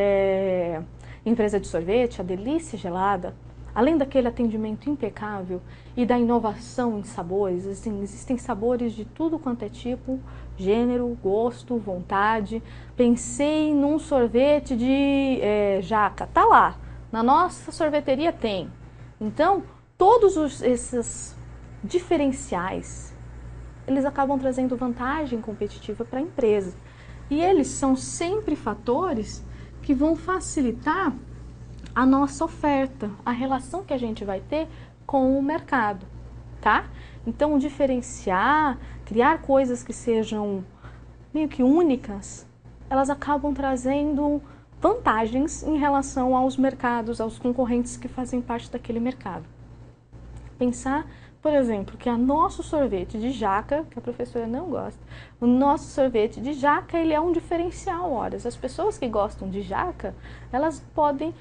empresa de sorvete, a Delícia Gelada, além daquele atendimento impecável e da inovação em sabores, assim, existem sabores de tudo quanto é tipo, gênero, gosto, vontade. Pensei num sorvete de jaca, tá lá, na nossa sorveteria tem. Então, todos esses diferenciais, eles acabam trazendo vantagem competitiva para a empresa. E eles são sempre fatores que vão facilitar a nossa oferta, a relação que a gente vai ter com o mercado, tá? Então, diferenciar, criar coisas que sejam meio que únicas, elas acabam trazendo vantagens em relação aos mercados, aos concorrentes que fazem parte daquele mercado. Pensar, por exemplo, que o nosso sorvete de jaca, que a professora não gosta, o nosso sorvete de jaca, ele é um diferencial, horas. As pessoas que gostam de jaca, elas podem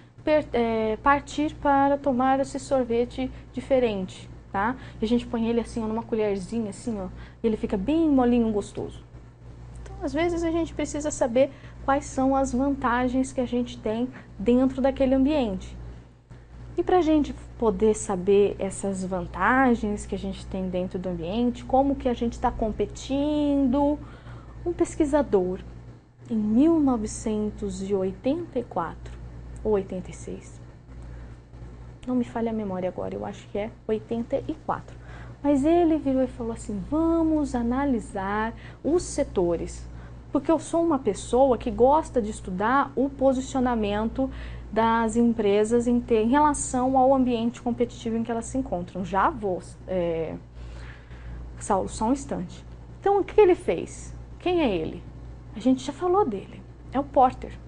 partir para tomar esse sorvete diferente, tá? E a gente põe ele assim, ó, numa colherzinha, assim, ó, e ele fica bem molinho, gostoso. Então, às vezes a gente precisa saber quais são as vantagens que a gente tem dentro daquele ambiente. E para a gente poder saber essas vantagens que a gente tem dentro do ambiente, como que a gente está competindo, um pesquisador, em 1984, ou 86, não me falha a memória agora, eu acho que é 84. Mas ele virou e falou assim, vamos analisar os setores, porque eu sou uma pessoa que gosta de estudar o posicionamento das empresas em relação ao ambiente competitivo em que elas se encontram. Já vou, Saulo, só um instante. Então, o que ele fez? Quem é ele? A gente já falou dele, é o Porter.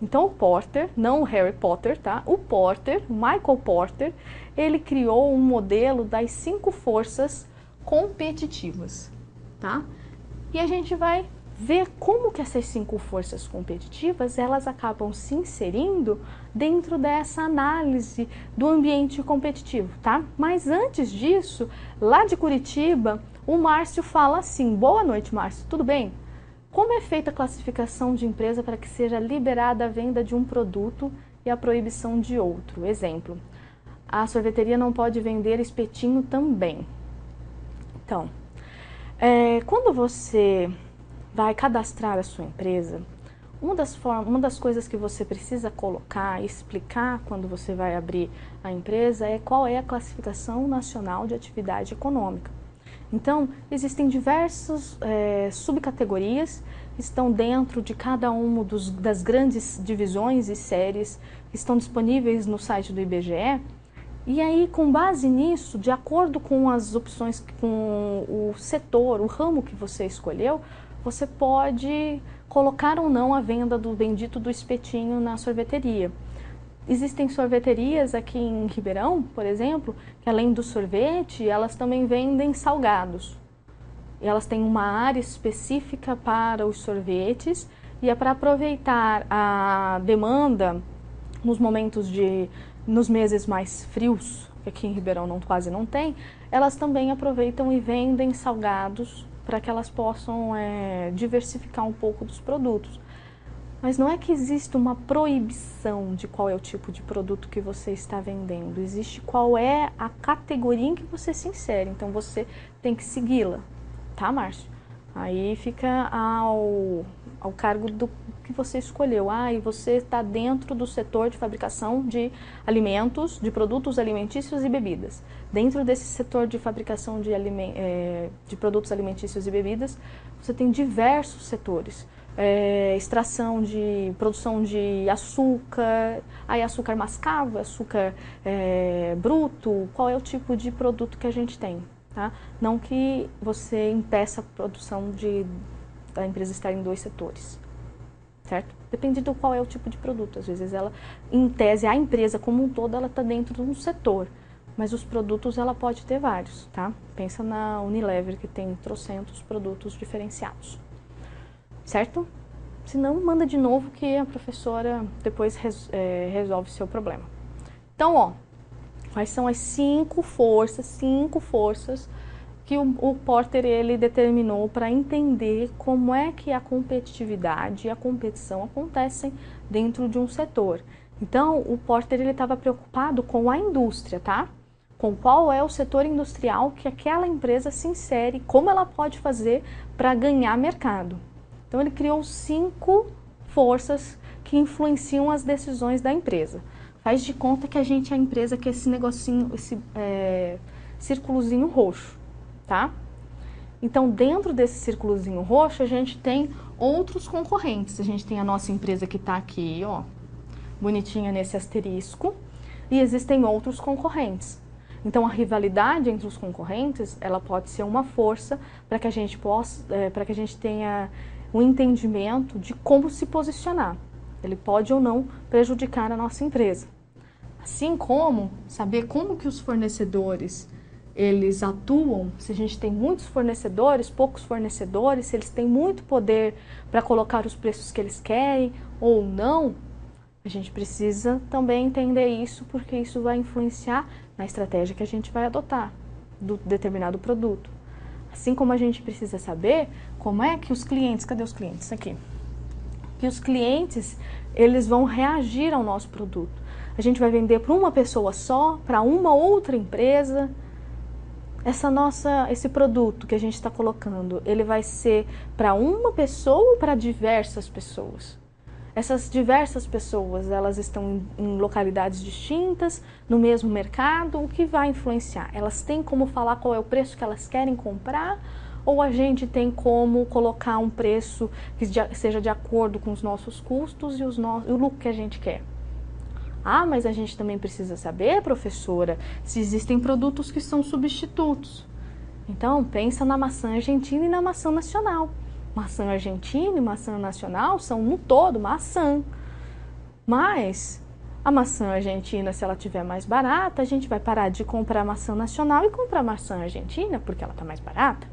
Então, o Porter, não o Harry Potter, tá? O Porter, o Michael Porter, ele criou um modelo das 5 forças competitivas, tá? E a gente vai ver como que essas 5 forças competitivas, elas acabam se inserindo dentro dessa análise do ambiente competitivo, tá? Mas antes disso, lá de Curitiba, o Márcio fala assim, boa noite, Márcio, tudo bem? Como é feita a classificação de empresa para que seja liberada a venda de um produto e a proibição de outro? Exemplo, a sorveteria não pode vender espetinho também. Então, quando você vai cadastrar a sua empresa, uma das coisas que você precisa colocar, explicar quando você vai abrir a empresa é qual é a classificação nacional de atividade econômica. Então, existem diversas subcategorias que estão dentro de cada uma das grandes divisões e séries que estão disponíveis no site do IBGE. E aí, com base nisso, de acordo com as opções, com o setor, o ramo que você escolheu, você pode colocar ou não a venda do bendito do espetinho na sorveteria. Existem sorveterias aqui em Ribeirão, por exemplo, que além do sorvete, elas também vendem salgados. E elas têm uma área específica para os sorvetes e é para aproveitar a demanda nos meses mais frios, que aqui em Ribeirão quase não tem, elas também aproveitam e vendem salgados para que elas possam diversificar um pouco dos produtos. Mas não é que existe uma proibição de qual é o tipo de produto que você está vendendo. Existe qual é a categoria em que você se insere. Então, você tem que segui-la. Tá, Márcio? Aí fica ao cargo do que você escolheu. E você está dentro do setor de fabricação de alimentos, de produtos alimentícios e bebidas. Dentro desse setor de fabricação de produtos alimentícios e bebidas, você tem diversos setores. extração de produção de açúcar, aí açúcar mascavo, açúcar bruto, qual é o tipo de produto que a gente tem, tá? Não que você impeça a produção da empresa estar em 2 setores, certo? Depende do qual é o tipo de produto. Às vezes ela, em tese, a empresa como um todo, ela está dentro de um setor, mas os produtos ela pode ter vários, tá? Pensa na Unilever, que tem trocentos produtos diferenciados. Certo? Se não, manda de novo que a professora depois resolve o seu problema. Então, ó, quais são as 5 forças que o Porter ele determinou para entender como é que a competitividade e a competição acontecem dentro de um setor. Então, o Porter ele estava preocupado com a indústria, tá? Com qual é o setor industrial que aquela empresa se insere, como ela pode fazer para ganhar mercado. Então, ele criou 5 forças que influenciam as decisões da empresa. Faz de conta que a gente é a empresa que é esse negocinho, esse círculozinho roxo, tá? Então, dentro desse círculozinho roxo, a gente tem outros concorrentes. A gente tem a nossa empresa que está aqui, ó, bonitinha nesse asterisco, e existem outros concorrentes. Então, a rivalidade entre os concorrentes, ela pode ser uma força para que a gente possa, para que a gente tenha um entendimento de como se posicionar. Ele pode ou não prejudicar a nossa empresa. Assim como saber como que os fornecedores eles atuam, se a gente tem muitos fornecedores, poucos fornecedores, se eles têm muito poder para colocar os preços que eles querem ou não, a gente precisa também entender isso, porque isso vai influenciar na estratégia que a gente vai adotar do determinado produto. Assim como a gente precisa saber como é que os clientes, cadê os clientes? Aqui. Que os clientes, eles vão reagir ao nosso produto. A gente vai vender para uma pessoa só, para uma outra empresa. Esse produto que a gente está colocando, ele vai ser para uma pessoa ou para diversas pessoas? Essas diversas pessoas, elas estão em localidades distintas, no mesmo mercado, o que vai influenciar? Elas têm como falar qual é o preço que elas querem comprar? Ou a gente tem como colocar um preço que seja de acordo com os nossos custos e o lucro que a gente quer? Ah, mas a gente também precisa saber, professora, se existem produtos que são substitutos. Então, pensa na maçã argentina e na maçã nacional. Maçã argentina e maçã nacional são no todo maçã. Mas a maçã argentina, se ela estiver mais barata, a gente vai parar de comprar maçã nacional e comprar maçã argentina porque ela está mais barata.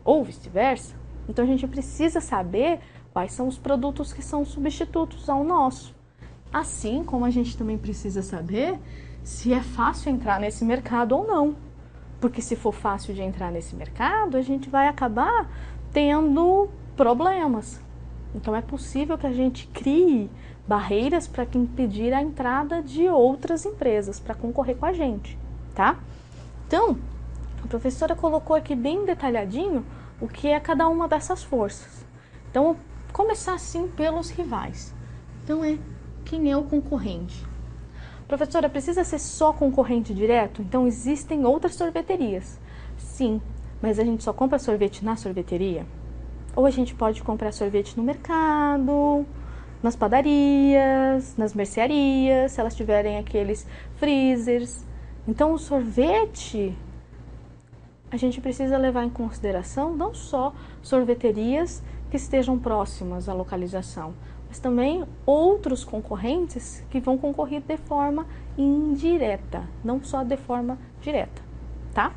Ou vice-versa. Então a gente precisa saber quais são os produtos que são substitutos ao nosso. Assim como a gente também precisa saber se é fácil entrar nesse mercado ou não. Porque se for fácil de entrar nesse mercado, a gente vai acabar tendo problemas. Então é possível que a gente crie barreiras para impedir a entrada de outras empresas para concorrer com a gente, tá? Então, a professora colocou aqui bem detalhadinho o que é cada uma dessas forças. Então, vou começar assim pelos rivais. Então, quem é o concorrente? Professora, precisa ser só concorrente direto? Então, existem outras sorveterias. Sim, mas a gente só compra sorvete na sorveteria? Ou a gente pode comprar sorvete no mercado, nas padarias, nas mercearias, se elas tiverem aqueles freezers. Então, o sorvete, a gente precisa levar em consideração não só sorveterias que estejam próximas à localização, mas também outros concorrentes que vão concorrer de forma indireta, não só de forma direta, tá?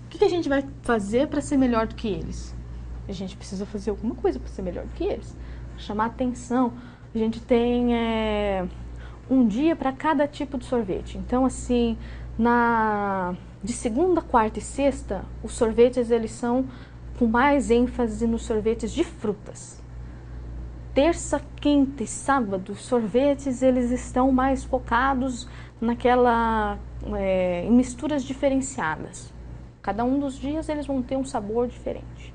O que a gente vai fazer para ser melhor do que eles? A gente precisa fazer alguma coisa para ser melhor do que eles. Chamar atenção. A gente tem um dia para cada tipo de sorvete. Então, assim, de segunda, quarta e sexta, os sorvetes eles são com mais ênfase nos sorvetes de frutas. Terça, quinta e sábado, os sorvetes eles estão mais focados em misturas diferenciadas. Cada um dos dias eles vão ter um sabor diferente.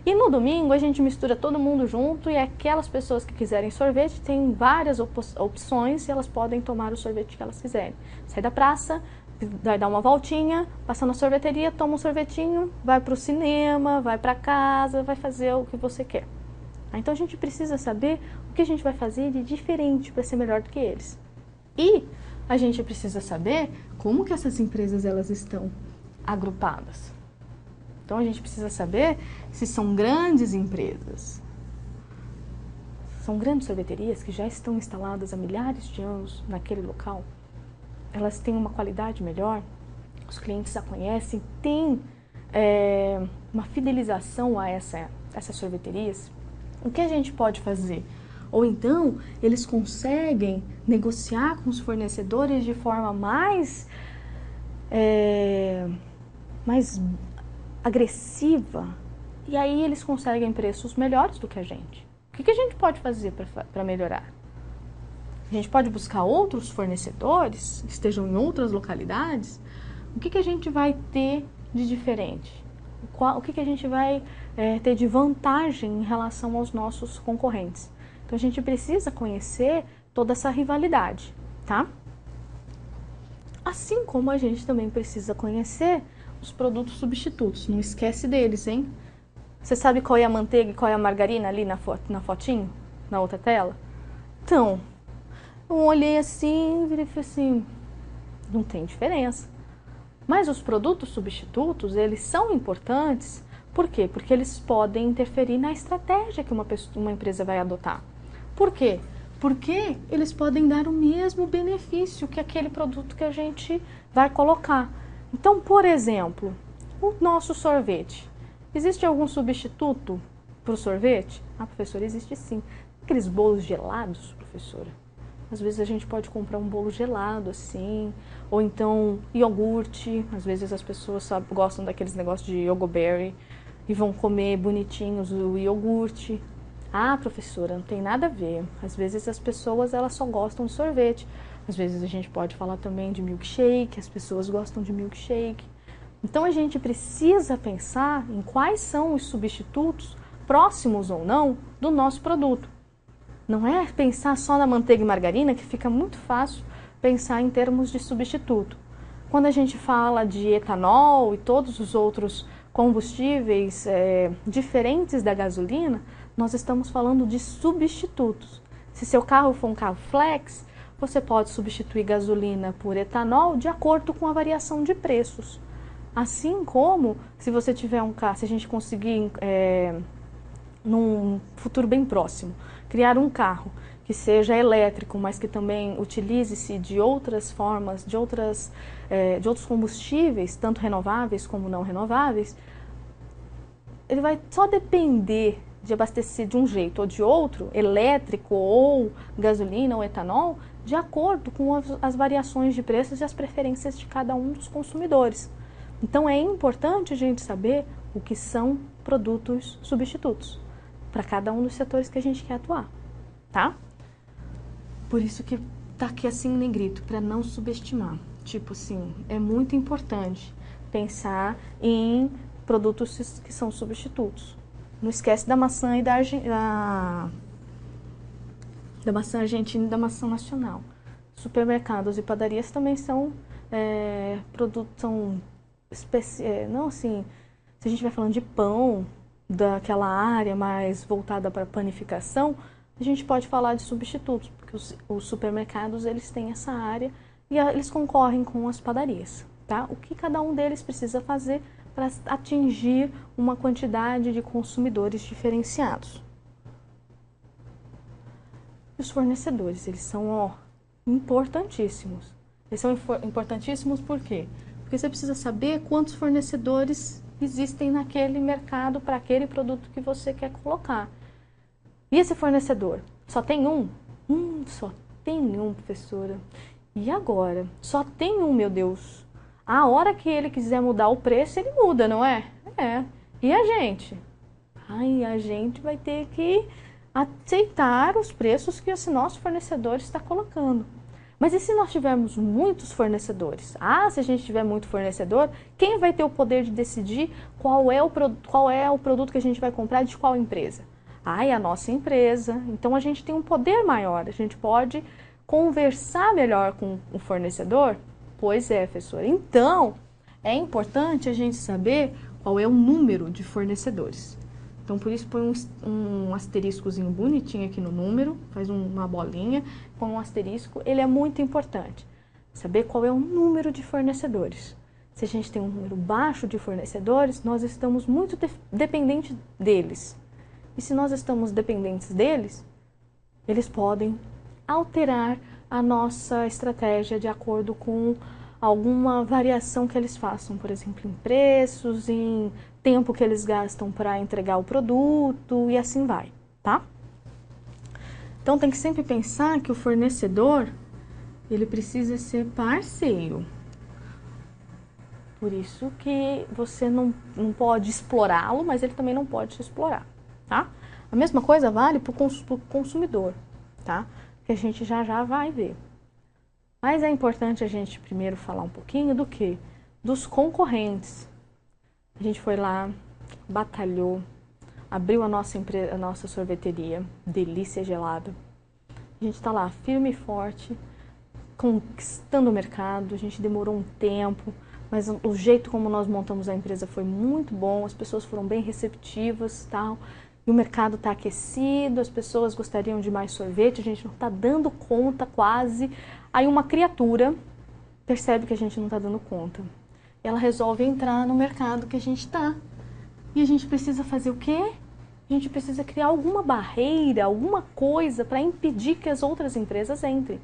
E no domingo a gente mistura todo mundo junto e aquelas pessoas que quiserem sorvete têm várias opções e elas podem tomar o sorvete que elas quiserem. Sai da praça, vai dar uma voltinha, passa na sorveteria, toma um sorvetinho, vai para o cinema, vai para casa, vai fazer o que você quer. Então a gente precisa saber o que a gente vai fazer de diferente para ser melhor do que eles. E a gente precisa saber como que essas empresas elas estão agrupadas. Então a gente precisa saber se são grandes empresas, são grandes sorveterias que já estão instaladas há milhares de anos naquele local. Elas têm uma qualidade melhor, os clientes a conhecem, tem uma fidelização a essas sorveterias. O que a gente pode fazer? Ou então, eles conseguem negociar com os fornecedores de forma mais agressiva, e aí eles conseguem preços melhores do que a gente. O que a gente pode fazer para melhorar? A gente pode buscar outros fornecedores que estejam em outras localidades. O que a gente vai ter de diferente? O que a gente vai ter de vantagem em relação aos nossos concorrentes? Então a gente precisa conhecer toda essa rivalidade, tá? Assim como a gente também precisa conhecer os produtos substitutos. Não esquece deles, hein? Você sabe qual é a manteiga e qual é a margarina ali na fotinho? Na outra tela? Então, eu olhei assim, virei e falei assim, não tem diferença. Mas os produtos substitutos, eles são importantes. Por quê? Porque eles podem interferir na estratégia que uma empresa vai adotar. Por quê? Porque eles podem dar o mesmo benefício que aquele produto que a gente vai colocar. Então, por exemplo, o nosso sorvete. Existe algum substituto para o sorvete? Ah, professora, existe sim. Aqueles bolos gelados, professora. Às vezes a gente pode comprar um bolo gelado assim, ou então iogurte. Às vezes as pessoas gostam daqueles negócios de yogoberry e vão comer bonitinhos o iogurte. Ah, professora, não tem nada a ver. Às vezes as pessoas elas só gostam de sorvete. Às vezes a gente pode falar também de milkshake, as pessoas gostam de milkshake. Então a gente precisa pensar em quais são os substitutos, próximos ou não, do nosso produto. Não é pensar só na manteiga e margarina, que fica muito fácil pensar em termos de substituto. Quando a gente fala de etanol e todos os outros combustíveis diferentes da gasolina, nós estamos falando de substitutos. Se seu carro for um carro flex, você pode substituir gasolina por etanol de acordo com a variação de preços. Assim como, se você tiver um carro, se a gente conseguir, num futuro bem próximo, criar um carro que seja elétrico, mas que também utilize-se de outras formas, de outros combustíveis, tanto renováveis como não renováveis, ele vai só depender de abastecer de um jeito ou de outro, elétrico ou gasolina ou etanol, de acordo com as variações de preços e as preferências de cada um dos consumidores. Então é importante a gente saber o que são produtos substitutos para cada um dos setores que a gente quer atuar, tá? Por isso que tá aqui assim em negrito, para não subestimar. Tipo assim, é muito importante pensar em produtos que são substitutos. Não esquece da maçã e da maçã argentina e da maçã nacional. Supermercados e padarias também são produtos, não assim, se a gente vai falando de pão, daquela área mais voltada para panificação, a gente pode falar de substitutos, porque os supermercados eles têm essa área e eles concorrem com as padarias, tá? O que cada um deles precisa fazer para atingir uma quantidade de consumidores diferenciados. E os fornecedores, eles são importantíssimos. Eles são importantíssimos por quê? Porque você precisa saber quantos fornecedores existem naquele mercado para aquele produto que você quer colocar. E esse fornecedor? Só tem um? Só tem um, professora. E agora? Só tem um, meu Deus. A hora que ele quiser mudar o preço, ele muda, não é? É. E a gente? A gente vai ter que aceitar os preços que esse nosso fornecedor está colocando. Mas e se nós tivermos muitos fornecedores? Se a gente tiver muito fornecedor, quem vai ter o poder de decidir qual é o produto que a gente vai comprar de qual empresa? É a nossa empresa. Então a gente tem um poder maior, a gente pode conversar melhor com o fornecedor Pois é, professora. Então, é importante a gente saber qual é o número de fornecedores. Então, por isso, põe um asteriscozinho bonitinho aqui no número, faz uma bolinha, põe um asterisco. Ele é muito importante. Saber qual é o número de fornecedores. Se a gente tem um número baixo de fornecedores, nós estamos muito dependentes deles. E se nós estamos dependentes deles, eles podem alterar a nossa estratégia de acordo com alguma variação que eles façam, por exemplo, em preços, em tempo que eles gastam para entregar o produto e assim vai, tá? Então tem que sempre pensar que o fornecedor, ele precisa ser parceiro. Por isso que você não pode explorá-lo, mas ele também não pode te explorar, tá? A mesma coisa vale para o consumidor, tá? Que a gente já vai ver. Mas é importante a gente primeiro falar um pouquinho do quê? Dos concorrentes. A gente foi lá, batalhou, abriu a nossa sorveteria, Delícia Gelada. A gente está lá firme e forte, conquistando o mercado. A gente demorou um tempo, mas o jeito como nós montamos a empresa foi muito bom, as pessoas foram bem receptivas, tal. E o mercado está aquecido, as pessoas gostariam de mais sorvete, a gente não está dando conta quase. Aí uma criatura percebe que a gente não está dando conta. Ela resolve entrar no mercado que a gente está. E a gente precisa fazer o quê? A gente precisa criar alguma barreira, alguma coisa para impedir que as outras empresas entrem.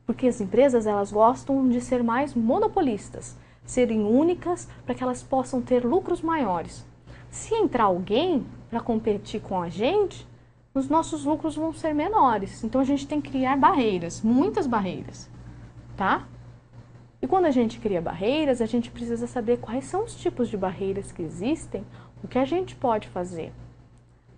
Porque as empresas, elas gostam de ser mais monopolistas, serem únicas para que elas possam ter lucros maiores. Se entrar alguém para competir com a gente, os nossos lucros vão ser menores. Então a gente tem que criar barreiras, muitas barreiras, tá? E quando a gente cria barreiras, a gente precisa saber quais são os tipos de barreiras que existem, o que a gente pode fazer.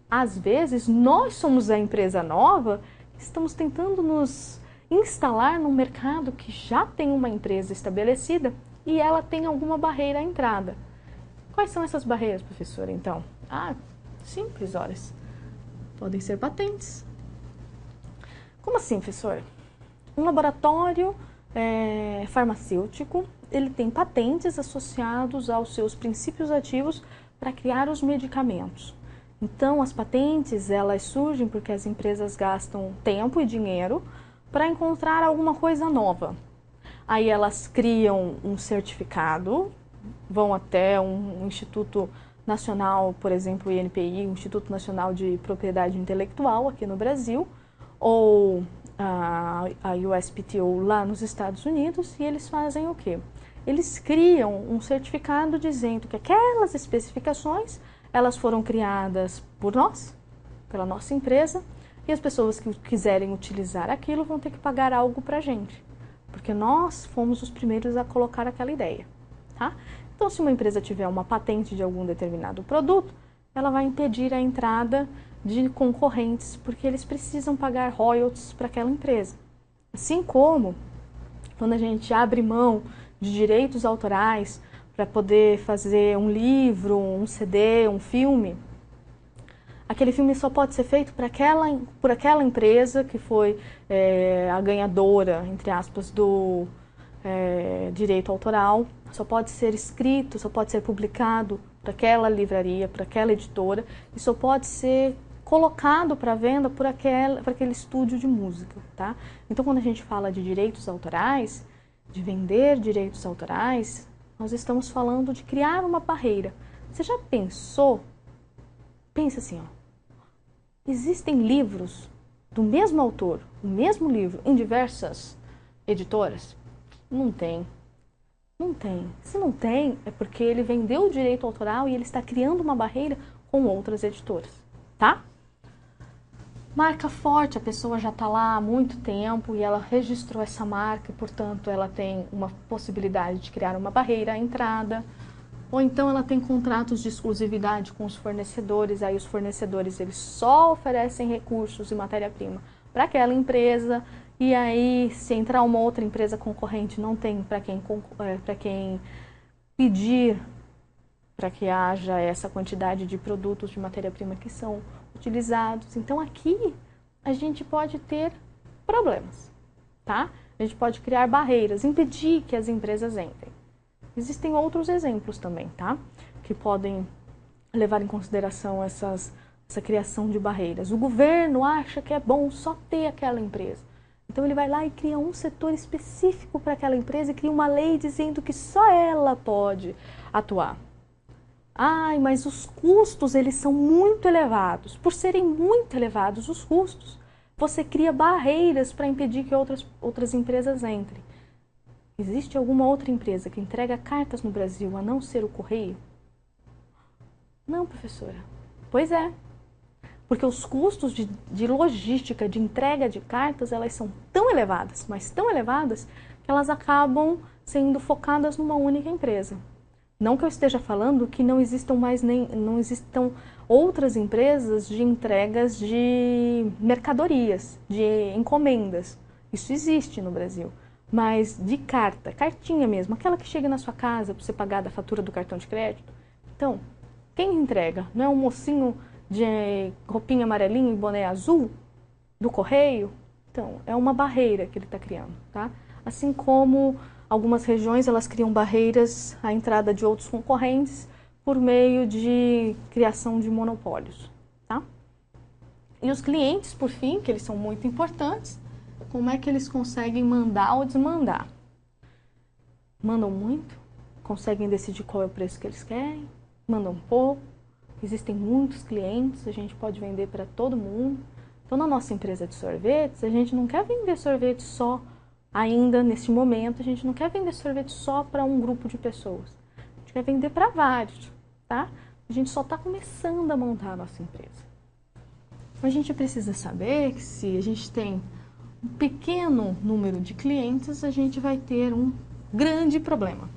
Às vezes, nós somos a empresa nova, estamos tentando nos instalar num mercado que já tem uma empresa estabelecida e ela tem alguma barreira à entrada. Quais são essas barreiras, professora, então? Simples, olha. Podem ser patentes. Como assim, professora? Um laboratório farmacêutico, ele tem patentes associados aos seus princípios ativos para criar os medicamentos. Então, as patentes, elas surgem porque as empresas gastam tempo e dinheiro para encontrar alguma coisa nova. Aí elas criam um certificado, vão até um Instituto Nacional, por exemplo, o INPI, Instituto Nacional de Propriedade Intelectual aqui no Brasil, ou a USPTO lá nos Estados Unidos, e eles fazem o quê? Eles criam um certificado dizendo que aquelas especificações, elas foram criadas por nós, pela nossa empresa, e as pessoas que quiserem utilizar aquilo vão ter que pagar algo para a gente, porque nós fomos os primeiros a colocar aquela ideia, tá? Então, se uma empresa tiver uma patente de algum determinado produto, ela vai impedir a entrada de concorrentes, porque eles precisam pagar royalties para aquela empresa. Assim como, quando a gente abre mão de direitos autorais para poder fazer um livro, um CD, um filme, aquele filme só pode ser feito por aquela empresa que foi a ganhadora, entre aspas, do direito autoral, só pode ser escrito, só pode ser publicado por aquela livraria, por aquela editora, e só pode ser colocado para venda por aquele estúdio de música, tá? Então, quando a gente fala de direitos autorais, de vender direitos autorais, nós estamos falando de criar uma barreira. Você já pensou? Pensa assim, ó. Existem livros do mesmo autor, o mesmo livro, em diversas editoras? Não tem. Não tem. Se não tem, é porque ele vendeu o direito autoral e ele está criando uma barreira com outras editoras, tá? Marca forte, a pessoa já está lá há muito tempo e ela registrou essa marca, portanto, ela tem uma possibilidade de criar uma barreira à entrada. Ou então ela tem contratos de exclusividade com os fornecedores, aí os fornecedores eles só oferecem recursos e matéria-prima para aquela empresa, e aí se entrar uma outra empresa concorrente não tem para quem pedir para que haja essa quantidade de produtos de matéria-prima que são utilizados. Então aqui a gente pode ter problemas, tá? A gente pode criar barreiras, impedir que as empresas entrem. Existem outros exemplos também, tá? Que podem levar em consideração essa criação de barreiras. O governo acha que é bom só ter aquela empresa. Então ele vai lá e cria um setor específico para aquela empresa e cria uma lei dizendo que só ela pode atuar. Ai, mas os custos, eles são muito elevados. Por serem muito elevados os custos, você cria barreiras para impedir que outras empresas entrem. Existe alguma outra empresa que entrega cartas no Brasil a não ser o correio? Não, professora. Pois é. Porque os custos de logística, de entrega de cartas, elas são tão elevadas, mas tão elevadas, que elas acabam sendo focadas numa única empresa. Não que eu esteja falando que não existam outras empresas de entregas de mercadorias, de encomendas. Isso existe no Brasil. Mas de cartinha mesmo, aquela que chega na sua casa para você pagar da fatura do cartão de crédito. Então, quem entrega? Não é um mocinho de roupinha amarelinha e boné azul do correio? Então, é uma barreira que ele está criando, tá? Assim como algumas regiões, elas criam barreiras à entrada de outros concorrentes por meio de criação de monopólios, tá? E os clientes, por fim, que eles são muito importantes, como é que eles conseguem mandar ou desmandar? Mandam muito? Conseguem decidir qual é o preço que eles querem? Mandam pouco? Existem muitos clientes, a gente pode vender para todo mundo. Então, na nossa empresa de sorvetes, a gente não quer vender sorvete só, ainda nesse momento, a gente não quer vender sorvete só para um grupo de pessoas. A gente quer vender para vários, tá? A gente só está começando a montar a nossa empresa. A gente precisa saber que se a gente tem um pequeno número de clientes, a gente vai ter um grande problema.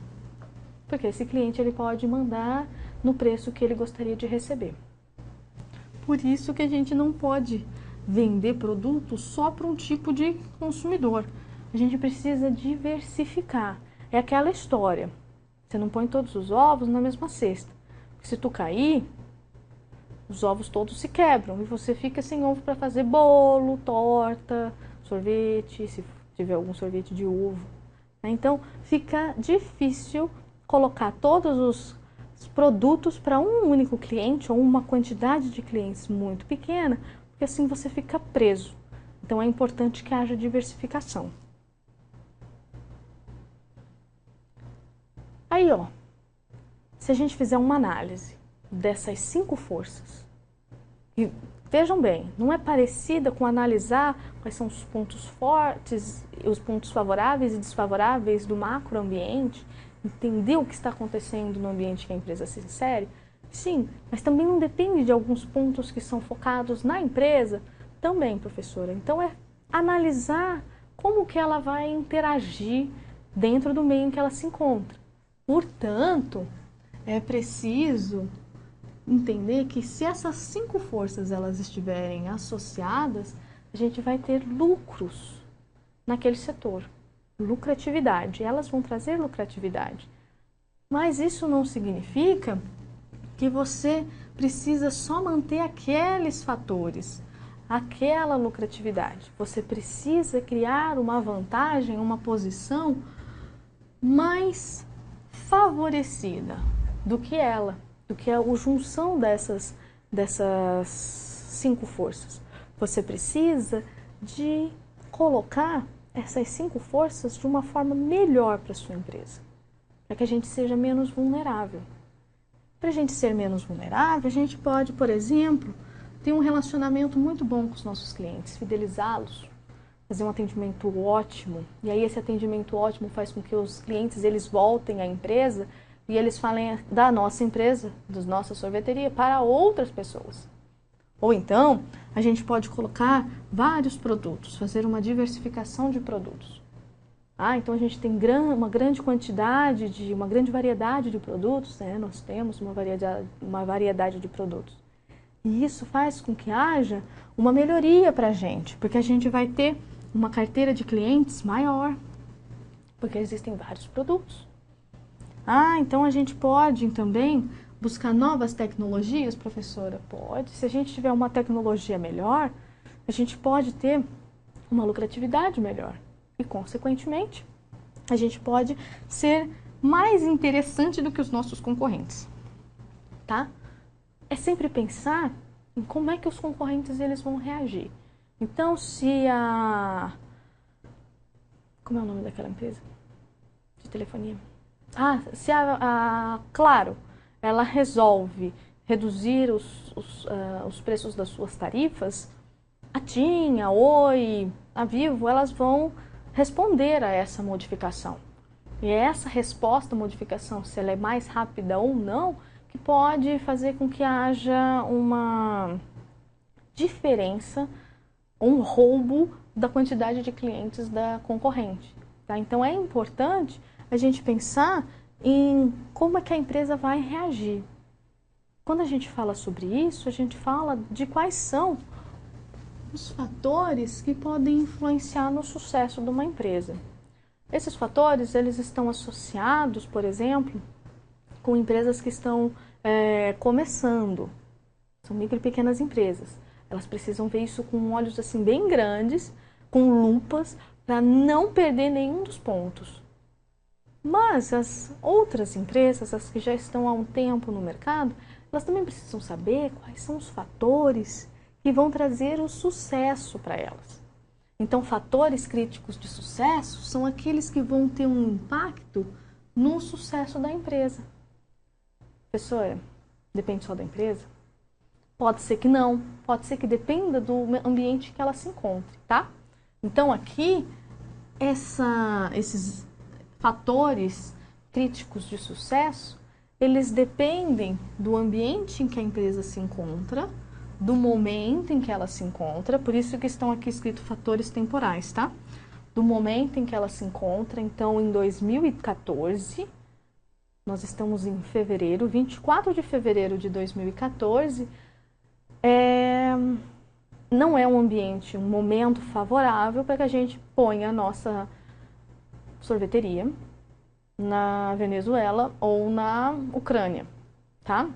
Porque esse cliente ele pode mandar no preço que ele gostaria de receber. Por isso que a gente não pode vender produtos só para um tipo de consumidor. A gente precisa diversificar. É aquela história. Você não põe todos os ovos na mesma cesta. Porque se tu cair, os ovos todos se quebram e você fica sem ovo para fazer bolo, torta, sorvete, se tiver algum sorvete de uva. Então, fica difícil colocar todos os produtos para um único cliente ou uma quantidade de clientes muito pequena, porque assim você fica preso. Então, é importante que haja diversificação. Aí, ó, se a gente fizer uma análise dessas 5 forças, e vejam bem, não é parecida com analisar quais são os pontos fortes, os pontos favoráveis e desfavoráveis do macroambiente, entender o que está acontecendo no ambiente que a empresa se insere? Sim, mas também não depende de alguns pontos que são focados na empresa? Também, professora. Então, é analisar como que ela vai interagir dentro do meio em que ela se encontra. Portanto, é preciso entender que se essas 5 forças elas estiverem associadas, a gente vai ter lucros naquele setor, lucratividade, elas vão trazer lucratividade. Mas isso não significa que você precisa só manter aqueles fatores, aquela lucratividade. Você precisa criar uma vantagem, uma posição mais favorecida do que ela, do que a junção dessas 5 forças. Você precisa de colocar essas 5 forças de uma forma melhor para a sua empresa, para que a gente seja menos vulnerável. Para a gente ser menos vulnerável, a gente pode, por exemplo, ter um relacionamento muito bom com os nossos clientes, fidelizá-los, fazer um atendimento ótimo. E aí esse atendimento ótimo faz com que os clientes eles voltem à empresa e eles falem da nossa empresa, da nossa sorveteria, para outras pessoas. Ou então, a gente pode colocar vários produtos, fazer uma diversificação de produtos. Então a gente tem uma grande quantidade, uma grande variedade de produtos, né? Nós temos uma variedade de produtos. E isso faz com que haja uma melhoria para a gente, porque a gente vai ter uma carteira de clientes maior, porque existem vários produtos. Então a gente pode também buscar novas tecnologias, professora? Pode. Se a gente tiver uma tecnologia melhor, a gente pode ter uma lucratividade melhor. e, consequentemente, a gente pode ser mais interessante do que os nossos concorrentes, tá? É sempre pensar em como é que os concorrentes eles vão reagir. Então, se a... Como é o nome daquela empresa de telefonia? Se a Claro, ela resolve reduzir os preços das suas tarifas, a TIM, a Oi, a Vivo, elas vão responder a essa modificação. E é essa resposta à modificação, se ela é mais rápida ou não, que pode fazer com que haja uma diferença, um roubo da quantidade de clientes da concorrente. Tá? Então é importante a gente pensar em como é que a empresa vai reagir. Quando a gente fala sobre isso, a gente fala de quais são os fatores que podem influenciar no sucesso de uma empresa. Esses fatores, eles estão associados, por exemplo, com empresas que estão começando. São micro e pequenas empresas. Elas precisam ver isso com olhos assim bem grandes, com lupas, para não perder nenhum dos pontos. Mas as outras empresas, as que já estão há um tempo no mercado, elas também precisam saber quais são os fatores que vão trazer o sucesso para elas. Então, fatores críticos de sucesso são aqueles que vão ter um impacto no sucesso da empresa. Professora, depende só da empresa? Pode ser que não, pode ser que dependa do ambiente que ela se encontre, tá? Então, aqui, esses fatores críticos de sucesso, eles dependem do ambiente em que a empresa se encontra, do momento em que ela se encontra, por isso que estão aqui escritos fatores temporais, tá? Do momento em que ela se encontra, então em 2014, nós estamos em fevereiro, 24 de fevereiro de 2014, não é um ambiente, um momento favorável para que a gente ponha a nossa sorveteria na Venezuela ou na Ucrânia, tá?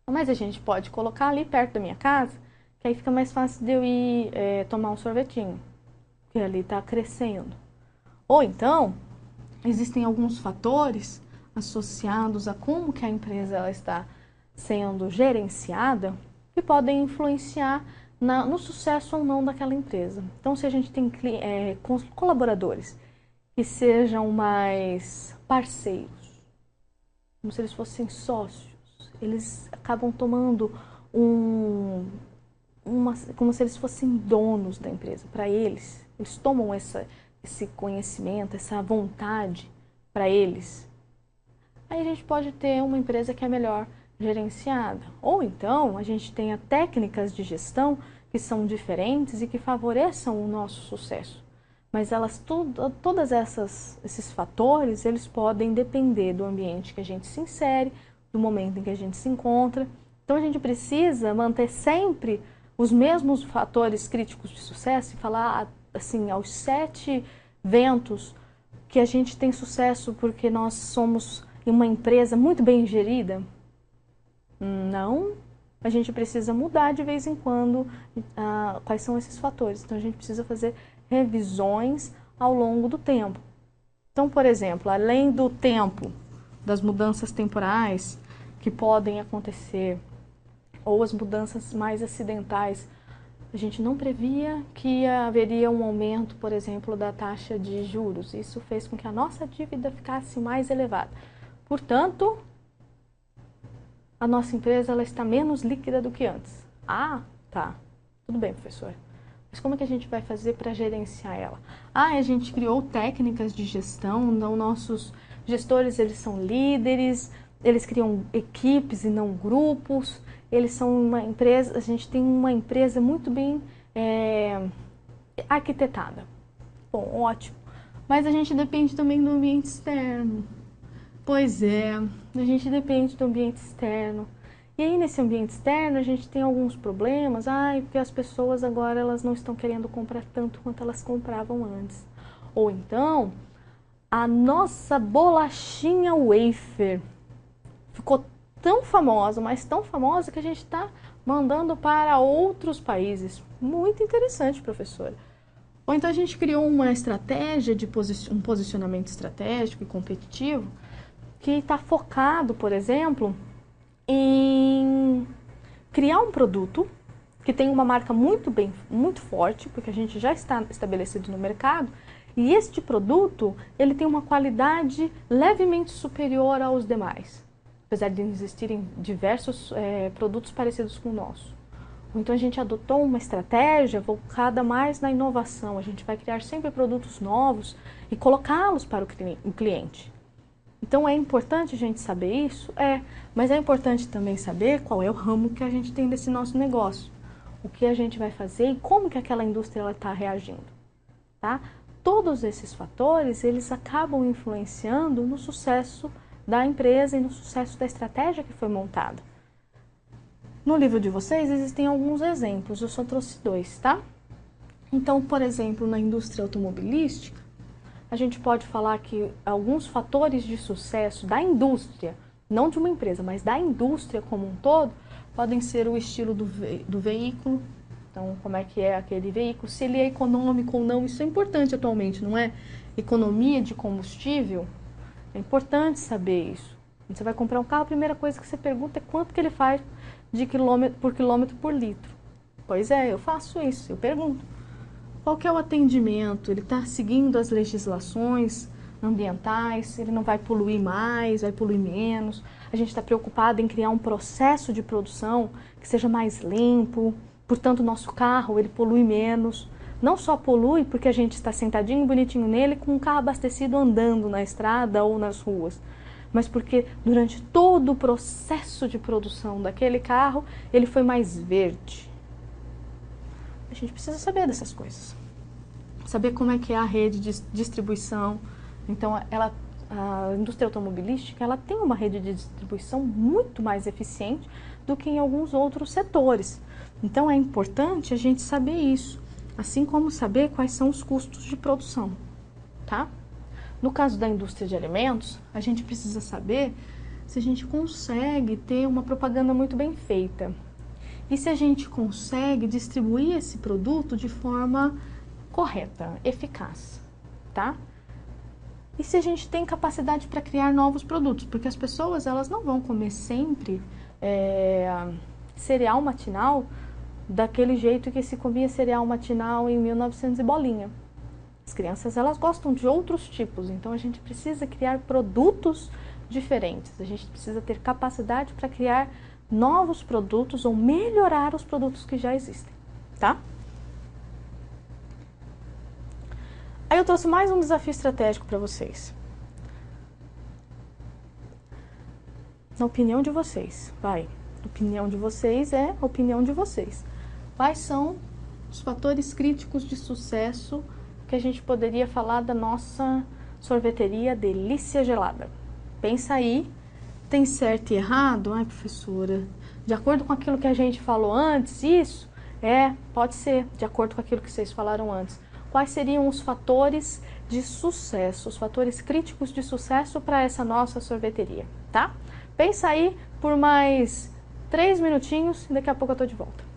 Mas a gente pode colocar ali perto da minha casa, que aí fica mais fácil de eu ir tomar um sorvetinho, que ali está crescendo. Ou então, existem alguns fatores associados a como que a empresa ela está sendo gerenciada que podem influenciar no sucesso ou não daquela empresa. Então, se a gente tem colaboradores que sejam mais parceiros, como se eles fossem sócios, eles acabam tomando como se eles fossem donos da empresa. Para eles tomam esse conhecimento, essa vontade para eles. Aí a gente pode ter uma empresa que é melhor gerenciada. Ou então a gente tenha técnicas de gestão que são diferentes e que favoreçam o nosso sucesso. Mas todas esses fatores, eles podem depender do ambiente que a gente se insere, do momento em que a gente se encontra. Então a gente precisa manter sempre os mesmos fatores críticos de sucesso e falar assim aos 7 ventos que a gente tem sucesso porque nós somos uma empresa muito bem gerida. Não, a gente precisa mudar de vez em quando quais são esses fatores. Então a gente precisa fazer revisões ao longo do tempo. Então, por exemplo, além do tempo, das mudanças temporais que podem acontecer, ou as mudanças mais acidentais, a gente não previa que haveria um aumento, por exemplo, da taxa de juros. Isso fez com que a nossa dívida ficasse mais elevada. Portanto, a nossa empresa ela está menos líquida do que antes. Ah, tá. Tudo bem, professor. Mas como é que a gente vai fazer para gerenciar ela? A gente criou técnicas de gestão, então nossos gestores eles são líderes, eles criam equipes e não grupos, eles são uma empresa, a gente tem uma empresa muito bem arquitetada. Bom, ótimo. Mas a gente depende também do ambiente externo. Pois é, a gente depende do ambiente externo. E aí nesse ambiente externo a gente tem alguns problemas, porque as pessoas agora elas não estão querendo comprar tanto quanto elas compravam antes. Ou então, a nossa bolachinha wafer ficou tão famosa, mas tão famosa que a gente está mandando para outros países. Muito interessante, professora. Ou então a gente criou uma estratégia de um posicionamento estratégico e competitivo que está focado, por exemplo, em criar um produto que tem uma marca muito forte, porque a gente já está estabelecido no mercado, e este produto ele tem uma qualidade levemente superior aos demais, apesar de existirem diversos produtos parecidos com o nosso. Então a gente adotou uma estratégia focada mais na inovação. A gente vai criar sempre produtos novos e colocá-los para o cliente. Então é importante a gente saber isso? Mas é importante também saber qual é o ramo que a gente tem desse nosso negócio. O que a gente vai fazer e como que aquela indústria está reagindo. Tá? Todos esses fatores, eles acabam influenciando no sucesso da empresa e no sucesso da estratégia que foi montada. No livro de vocês existem alguns exemplos, eu só trouxe 2, tá? Então, por exemplo, na indústria automobilística, a gente pode falar que alguns fatores de sucesso da indústria, não de uma empresa, mas da indústria como um todo, podem ser o estilo do veículo. Então, como é que é aquele veículo, se ele é econômico ou não, isso é importante atualmente, não é? Economia de combustível, é importante saber isso. Quando você vai comprar um carro, a primeira coisa que você pergunta é quanto que ele faz de quilômetro por litro. Pois é, eu faço isso, eu pergunto. Qual que é o atendimento? Ele está seguindo as legislações ambientais? Ele não vai poluir mais, vai poluir menos? A gente está preocupado em criar um processo de produção que seja mais limpo, portanto, o nosso carro ele polui menos. Não só polui porque a gente está sentadinho, bonitinho nele, com um carro abastecido andando na estrada ou nas ruas, mas porque durante todo o processo de produção daquele carro, ele foi mais verde. A gente precisa saber dessas coisas. Saber como é que é a rede de distribuição. Então, a indústria automobilística, ela tem uma rede de distribuição muito mais eficiente do que em alguns outros setores. Então, é importante a gente saber isso, assim como saber quais são os custos de produção, tá? No caso da indústria de alimentos, a gente precisa saber se a gente consegue ter uma propaganda muito bem feita e se a gente consegue distribuir esse produto de forma correta, eficaz, tá? E se a gente tem capacidade para criar novos produtos, porque as pessoas elas não vão comer sempre cereal matinal daquele jeito que se comia cereal matinal em 1900 e bolinha. As crianças elas gostam de outros tipos, então a gente precisa criar produtos diferentes. A gente precisa ter capacidade para criar novos produtos ou melhorar os produtos que já existem, tá? Aí eu trouxe mais um desafio estratégico para vocês. Na opinião de vocês, vai. A opinião de vocês é a opinião de vocês. Quais são os fatores críticos de sucesso que a gente poderia falar da nossa sorveteria Delícia Gelada? Pensa aí, tem certo e errado? Ai, professora, de acordo com aquilo que a gente falou antes, isso? Pode ser, de acordo com aquilo que vocês falaram antes. Quais seriam os fatores de sucesso, os fatores críticos de sucesso para essa nossa sorveteria, tá? Pensa aí por mais 3 minutinhos e daqui a pouco eu tô de volta.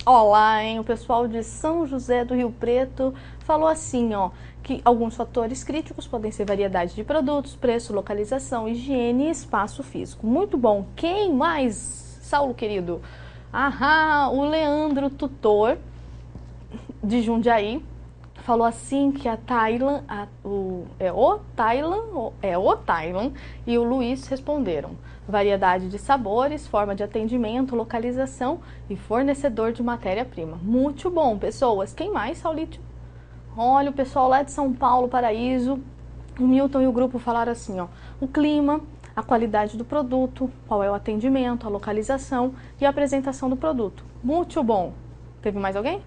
Olá, hein? O pessoal de São José do Rio Preto falou assim, ó, que alguns fatores críticos podem ser variedade de produtos, preço, localização, higiene e espaço físico. Muito bom. Quem mais? Saulo, querido. Aham, o Leandro Tutor, de Jundiaí, falou assim que a Thailand, o Thailand e o Luiz responderam. Variedade de sabores, forma de atendimento, localização e fornecedor de matéria-prima. Muito bom, pessoas. Quem mais, Saulito? Olha, o pessoal lá de São Paulo, Paraíso, o Milton e o grupo falaram assim, ó, o clima, a qualidade do produto, qual é o atendimento, a localização e a apresentação do produto. Muito bom. Teve mais alguém?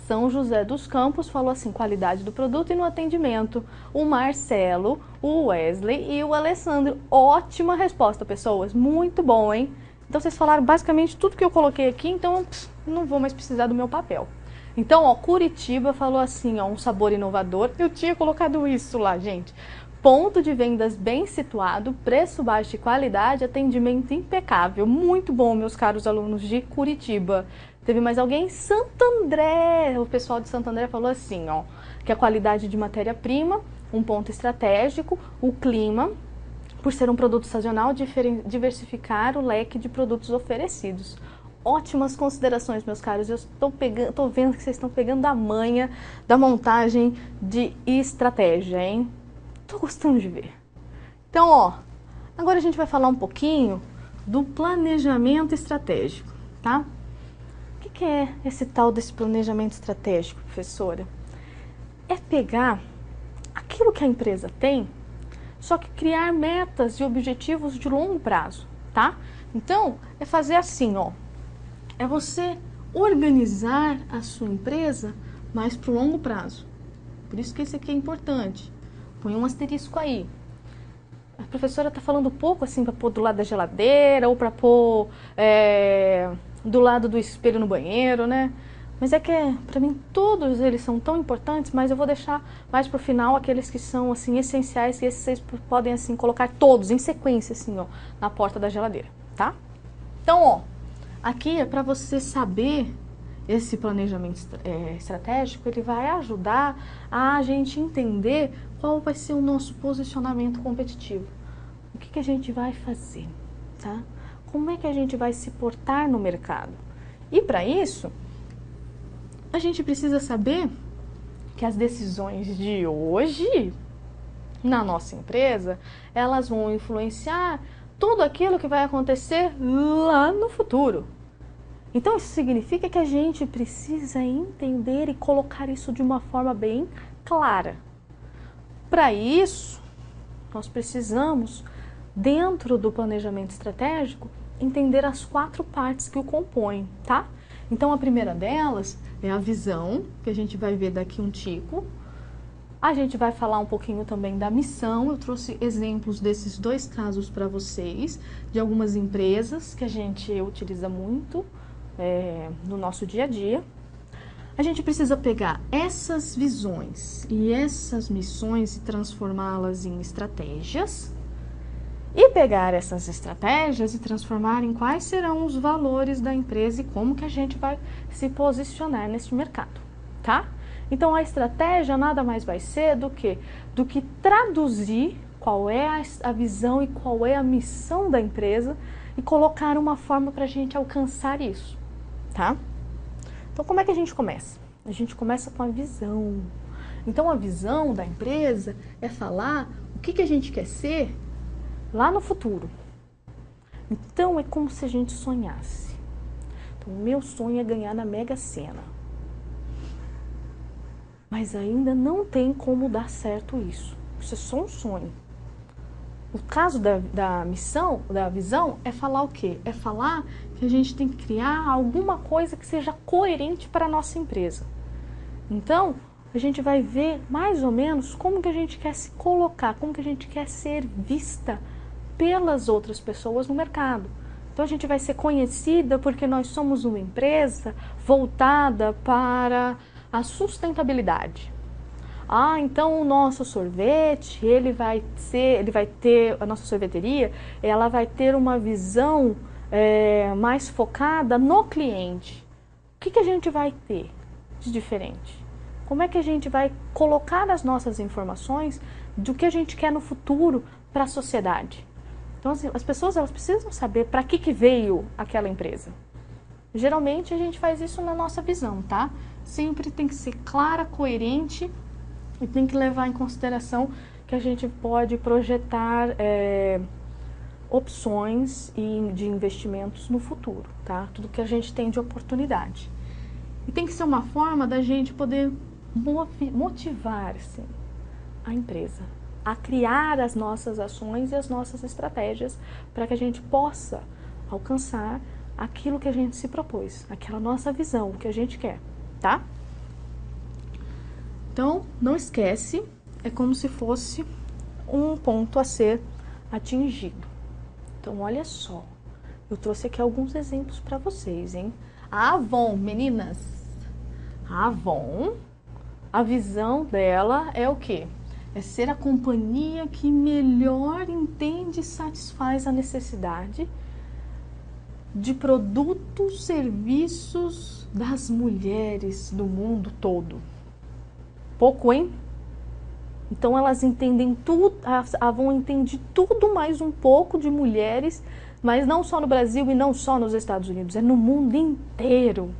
São José dos Campos falou assim, qualidade do produto e no atendimento. O Marcelo, o Wesley e o Alessandro. Ótima resposta, pessoas. Muito bom, hein? Então, vocês falaram basicamente tudo que eu coloquei aqui, então não vou mais precisar do meu papel. Então, ó, Curitiba falou assim, ó, um sabor inovador. Eu tinha colocado isso lá, gente. Ponto de vendas bem situado, preço baixo e qualidade, atendimento impecável. Muito bom, meus caros alunos de Curitiba. Teve mais alguém? Santo André. O pessoal de Santo André falou assim, ó, que a qualidade de matéria-prima, um ponto estratégico, o clima, por ser um produto sazonal, diversificar o leque de produtos oferecidos. Ótimas considerações, meus caros. Eu tô vendo que vocês estão pegando a manha da montagem de estratégia, hein? Tô gostando de ver. Então, ó, agora a gente vai falar um pouquinho do planejamento estratégico, tá? O que é esse tal desse planejamento estratégico, professora? É pegar aquilo que a empresa tem, só que criar metas e objetivos de longo prazo, tá? Então, é fazer assim, ó. É você organizar a sua empresa mais para o longo prazo. Por isso que esse aqui é importante. Põe um asterisco aí. A professora está falando pouco assim para pôr do lado da geladeira ou para pôr do lado do espelho no banheiro, né? Mas é que, para mim, todos eles são tão importantes, mas eu vou deixar mais pro final aqueles que são, assim, essenciais, e esses vocês podem, assim, colocar todos em sequência, assim, ó, na porta da geladeira, tá? Então, ó, aqui é para você saber esse planejamento estratégico, ele vai ajudar a gente entender qual vai ser o nosso posicionamento competitivo. O que a gente vai fazer, tá? Como é que a gente vai se portar no mercado? E para isso, a gente precisa saber que as decisões de hoje na nossa empresa, elas vão influenciar tudo aquilo que vai acontecer lá no futuro. Então, isso significa que a gente precisa entender e colocar isso de uma forma bem clara. Para isso, nós precisamos, dentro do planejamento estratégico, entender as 4 partes que o compõem, tá? Então, a primeira delas é a visão, que a gente vai ver daqui um tico. A gente vai falar um pouquinho também da missão. Eu trouxe exemplos desses 2 casos para vocês, de algumas empresas que a gente utiliza muito no nosso dia a dia. A gente precisa pegar essas visões e essas missões e transformá-las em estratégias. E pegar essas estratégias e transformar em quais serão os valores da empresa e como que a gente vai se posicionar neste mercado, tá? Então, a estratégia nada mais vai ser do que traduzir qual é a visão e qual é a missão da empresa e colocar uma forma para a gente alcançar isso, tá? Então, como é que a gente começa? A gente começa com a visão. Então, a visão da empresa é falar o que a gente quer ser lá no futuro. Então, é como se a gente sonhasse. Então, o meu sonho é ganhar na Mega Sena. Mas ainda não tem como dar certo isso. Isso é só um sonho. O caso da missão, da visão, é falar o quê? É falar que a gente tem que criar alguma coisa que seja coerente para a nossa empresa. Então, a gente vai ver mais ou menos como que a gente quer se colocar, como que a gente quer ser vista pelas outras pessoas no mercado. Então, a gente vai ser conhecida porque nós somos uma empresa voltada para a sustentabilidade. Ah, então o nosso sorvete, a nossa sorveteria, ela vai ter uma visão mais focada no cliente. que a gente vai ter de diferente? Como é que a gente vai colocar as nossas informações do que a gente quer no futuro para a sociedade? Então, assim, as pessoas elas precisam saber para que veio aquela empresa. Geralmente a gente faz isso na nossa visão, tá? Sempre tem que ser clara, coerente e tem que levar em consideração que a gente pode projetar opções de investimentos no futuro, tá? Tudo que a gente tem de oportunidade. E tem que ser uma forma da gente poder motivar, assim, a empresa a criar as nossas ações e as nossas estratégias para que a gente possa alcançar aquilo que a gente se propôs, aquela nossa visão, o que a gente quer, tá? Então, não esquece, é como se fosse um ponto a ser atingido. Então, olha só, eu trouxe aqui alguns exemplos para vocês, hein? A Avon, meninas, a Avon, a visão dela é o quê? É ser a companhia que melhor entende e satisfaz a necessidade de produtos, serviços das mulheres do mundo todo. Pouco, hein? Então elas entendem tudo, a Avon entende tudo mais um pouco de mulheres, mas não só no Brasil e não só nos Estados Unidos, é no mundo inteiro.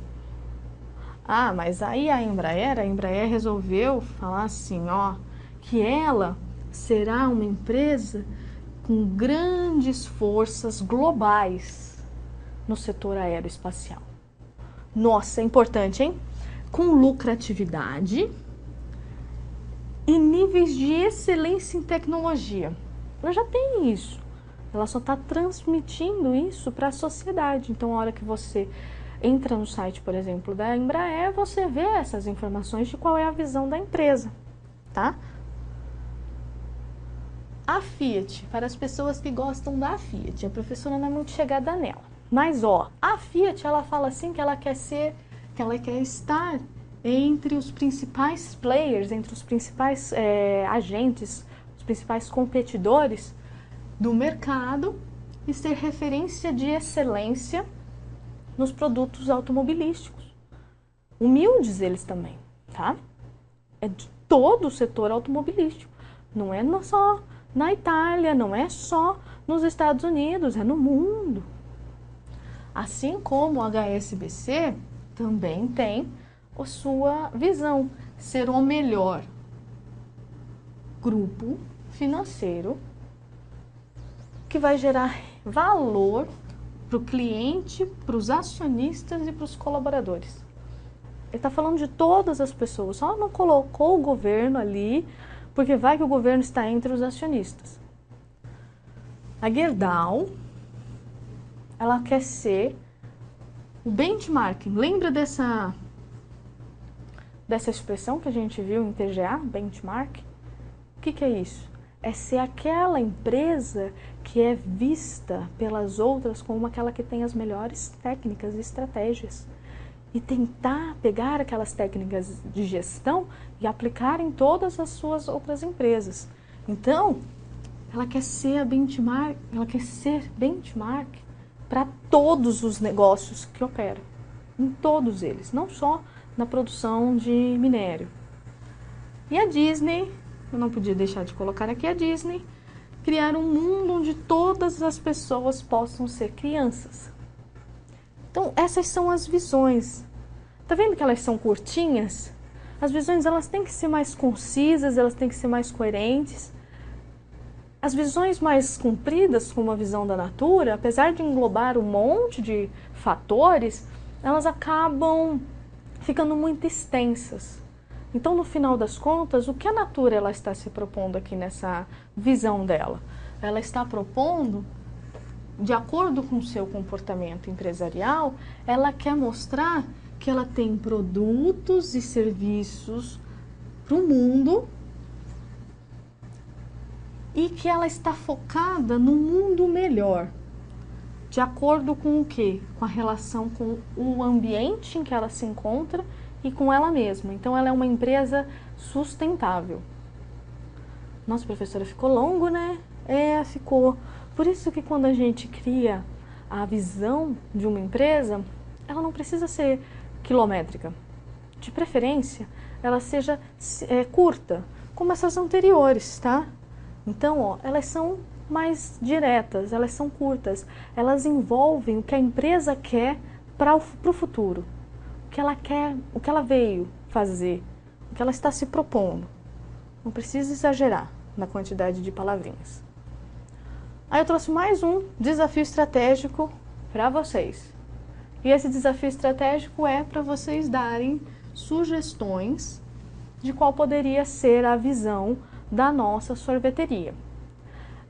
Ah, mas aí a Embraer resolveu falar assim, ó, que ela será uma empresa com grandes forças globais no setor aeroespacial. Nossa, é importante, hein? Com lucratividade e níveis de excelência em tecnologia. Ela já tem isso. Ela só está transmitindo isso para a sociedade. Então, a hora que você entra no site, por exemplo, da Embraer, você vê essas informações de qual é a visão da empresa, tá? A Fiat, para as pessoas que gostam da Fiat, a professora não é muito chegada nela. Mas, ó, a Fiat, ela fala assim que ela quer estar entre os principais players, entre os principais agentes, os principais competidores do mercado e ser referência de excelência nos produtos automobilísticos. Humildes eles também, tá? É de todo o setor automobilístico. Não é só na Itália, não é só nos Estados Unidos, é no mundo. Assim como o HSBC também tem a sua visão, ser o melhor grupo financeiro que vai gerar valor para o cliente, para os acionistas e para os colaboradores. Ele está falando de todas as pessoas, só não colocou o governo ali, porque vai que o governo está entre os acionistas. A Gerdau, ela quer ser o benchmarking. Lembra dessa expressão que a gente viu em TGA, benchmark? O que é isso? É ser aquela empresa que é vista pelas outras como aquela que tem as melhores técnicas e estratégias. E tentar pegar aquelas técnicas de gestão e aplicar em todas as suas outras empresas. Então, ela quer ser benchmark para todos os negócios que operam, em todos eles, não só na produção de minério. E a Disney, eu não podia deixar de colocar aqui a Disney, criar um mundo onde todas as pessoas possam ser crianças. Então, essas são as visões. Tá vendo que elas são curtinhas? As visões elas têm que ser mais concisas, elas têm que ser mais coerentes. As visões mais compridas, como a visão da Natura, apesar de englobar um monte de fatores, elas acabam ficando muito extensas. Então, no final das contas, o que a Natura ela está se propondo aqui nessa visão dela? Ela está propondo, de acordo com o seu comportamento empresarial, ela quer mostrar que ela tem produtos e serviços para o mundo e que ela está focada no mundo melhor. De acordo com o quê? Com a relação com o ambiente em que ela se encontra e com ela mesma. Então, ela é uma empresa sustentável. Nossa, professora, ficou longo, né? Ficou. Por isso que quando a gente cria a visão de uma empresa, ela não precisa ser quilométrica. De preferência, ela seja curta, como essas anteriores, tá? Então, ó, elas são mais diretas, elas são curtas, elas envolvem o que a empresa quer para o futuro, o que ela quer, o que ela veio fazer, o que ela está se propondo. Não precisa exagerar na quantidade de palavrinhas. Aí eu trouxe mais um desafio estratégico para vocês. E esse desafio estratégico é para vocês darem sugestões de qual poderia ser a visão da nossa sorveteria.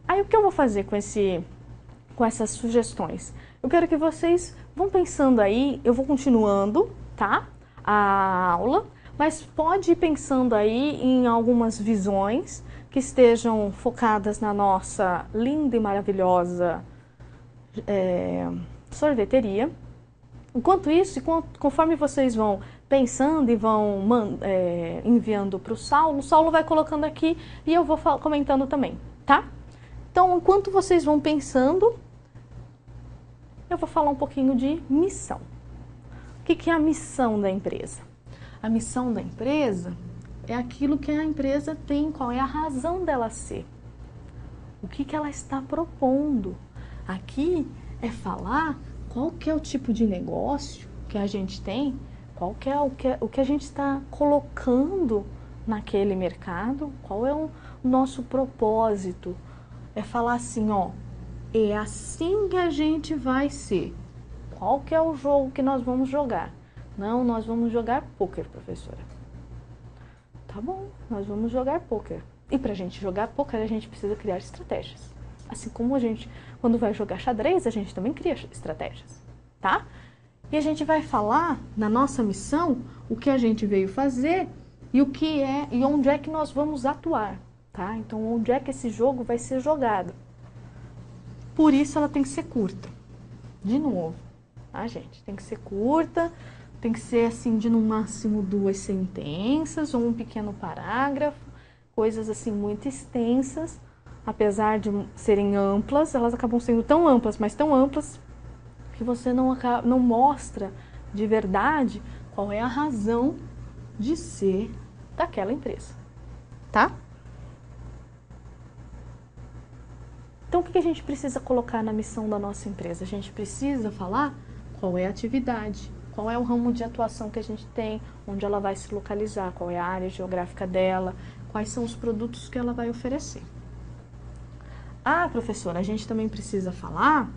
Aí o que eu vou fazer com essas sugestões? Eu quero que vocês vão pensando aí, eu vou continuando, tá? A aula, mas pode ir pensando aí em algumas visões que estejam focadas na nossa linda e maravilhosa sorveteria. Enquanto isso, conforme vocês vão pensando e vão enviando para o Saulo vai colocando aqui e eu vou comentando também, tá? Então, enquanto vocês vão pensando, eu vou falar um pouquinho de missão. O que é a missão da empresa? A missão da empresa é aquilo que a empresa tem, qual é a razão dela ser. O que ela está propondo. Aqui é falar qual que é o tipo de negócio que a gente tem, qual que é o que a gente está colocando naquele mercado, qual é o nosso propósito. É falar assim, ó, é assim que a gente vai ser. Qual que é o jogo que nós vamos jogar? Não, nós vamos jogar pôquer, professora. Tá bom, nós vamos jogar pôquer. E pra gente jogar pôquer, a gente precisa criar estratégias. Assim como a gente, quando vai jogar xadrez, a gente também cria estratégias, tá? E a gente vai falar, na nossa missão, o que a gente veio fazer e o que é e onde é que nós vamos atuar, tá? Então, onde é que esse jogo vai ser jogado. Por isso, ela tem que ser curta. De novo, tá, gente? Tem que ser curta, tem que ser, assim, de no máximo 2 sentenças ou um pequeno parágrafo, coisas, assim, muito extensas. Apesar de serem amplas, elas acabam sendo tão amplas, mas tão amplas, que você não mostra de verdade qual é a razão de ser daquela empresa, tá? Então, o que a gente precisa colocar na missão da nossa empresa? A gente precisa falar qual é a atividade, qual é o ramo de atuação que a gente tem, onde ela vai se localizar, qual é a área geográfica dela, quais são os produtos que ela vai oferecer. Ah, professora, a gente também precisa falar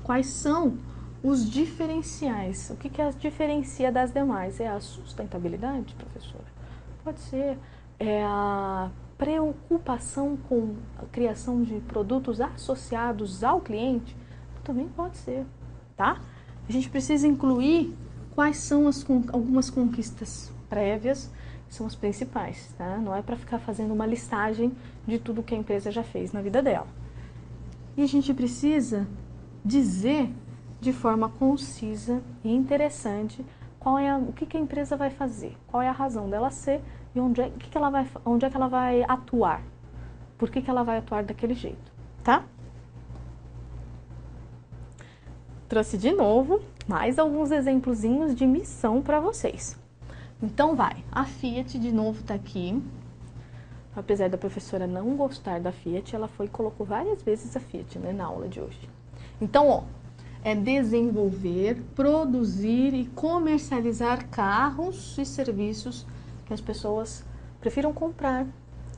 quais são os diferenciais. O que as diferencia das demais? É a sustentabilidade, professora? Pode ser. É a preocupação com a criação de produtos associados ao cliente? Também pode ser, tá? A gente precisa incluir quais são algumas conquistas prévias, que são as principais, tá? Não é para ficar fazendo uma listagem de tudo que a empresa já fez na vida dela. E a gente precisa dizer de forma concisa e interessante o que a empresa vai fazer, qual é a razão dela ser e onde é que ela vai atuar, por que ela vai atuar daquele jeito, tá? Trouxe de novo mais alguns exemplozinhos de missão para vocês. Então a Fiat de novo está aqui. Apesar da professora não gostar da Fiat, ela colocou várias vezes a Fiat, né, na aula de hoje. Então, ó, é desenvolver, produzir e comercializar carros e serviços que as pessoas prefiram comprar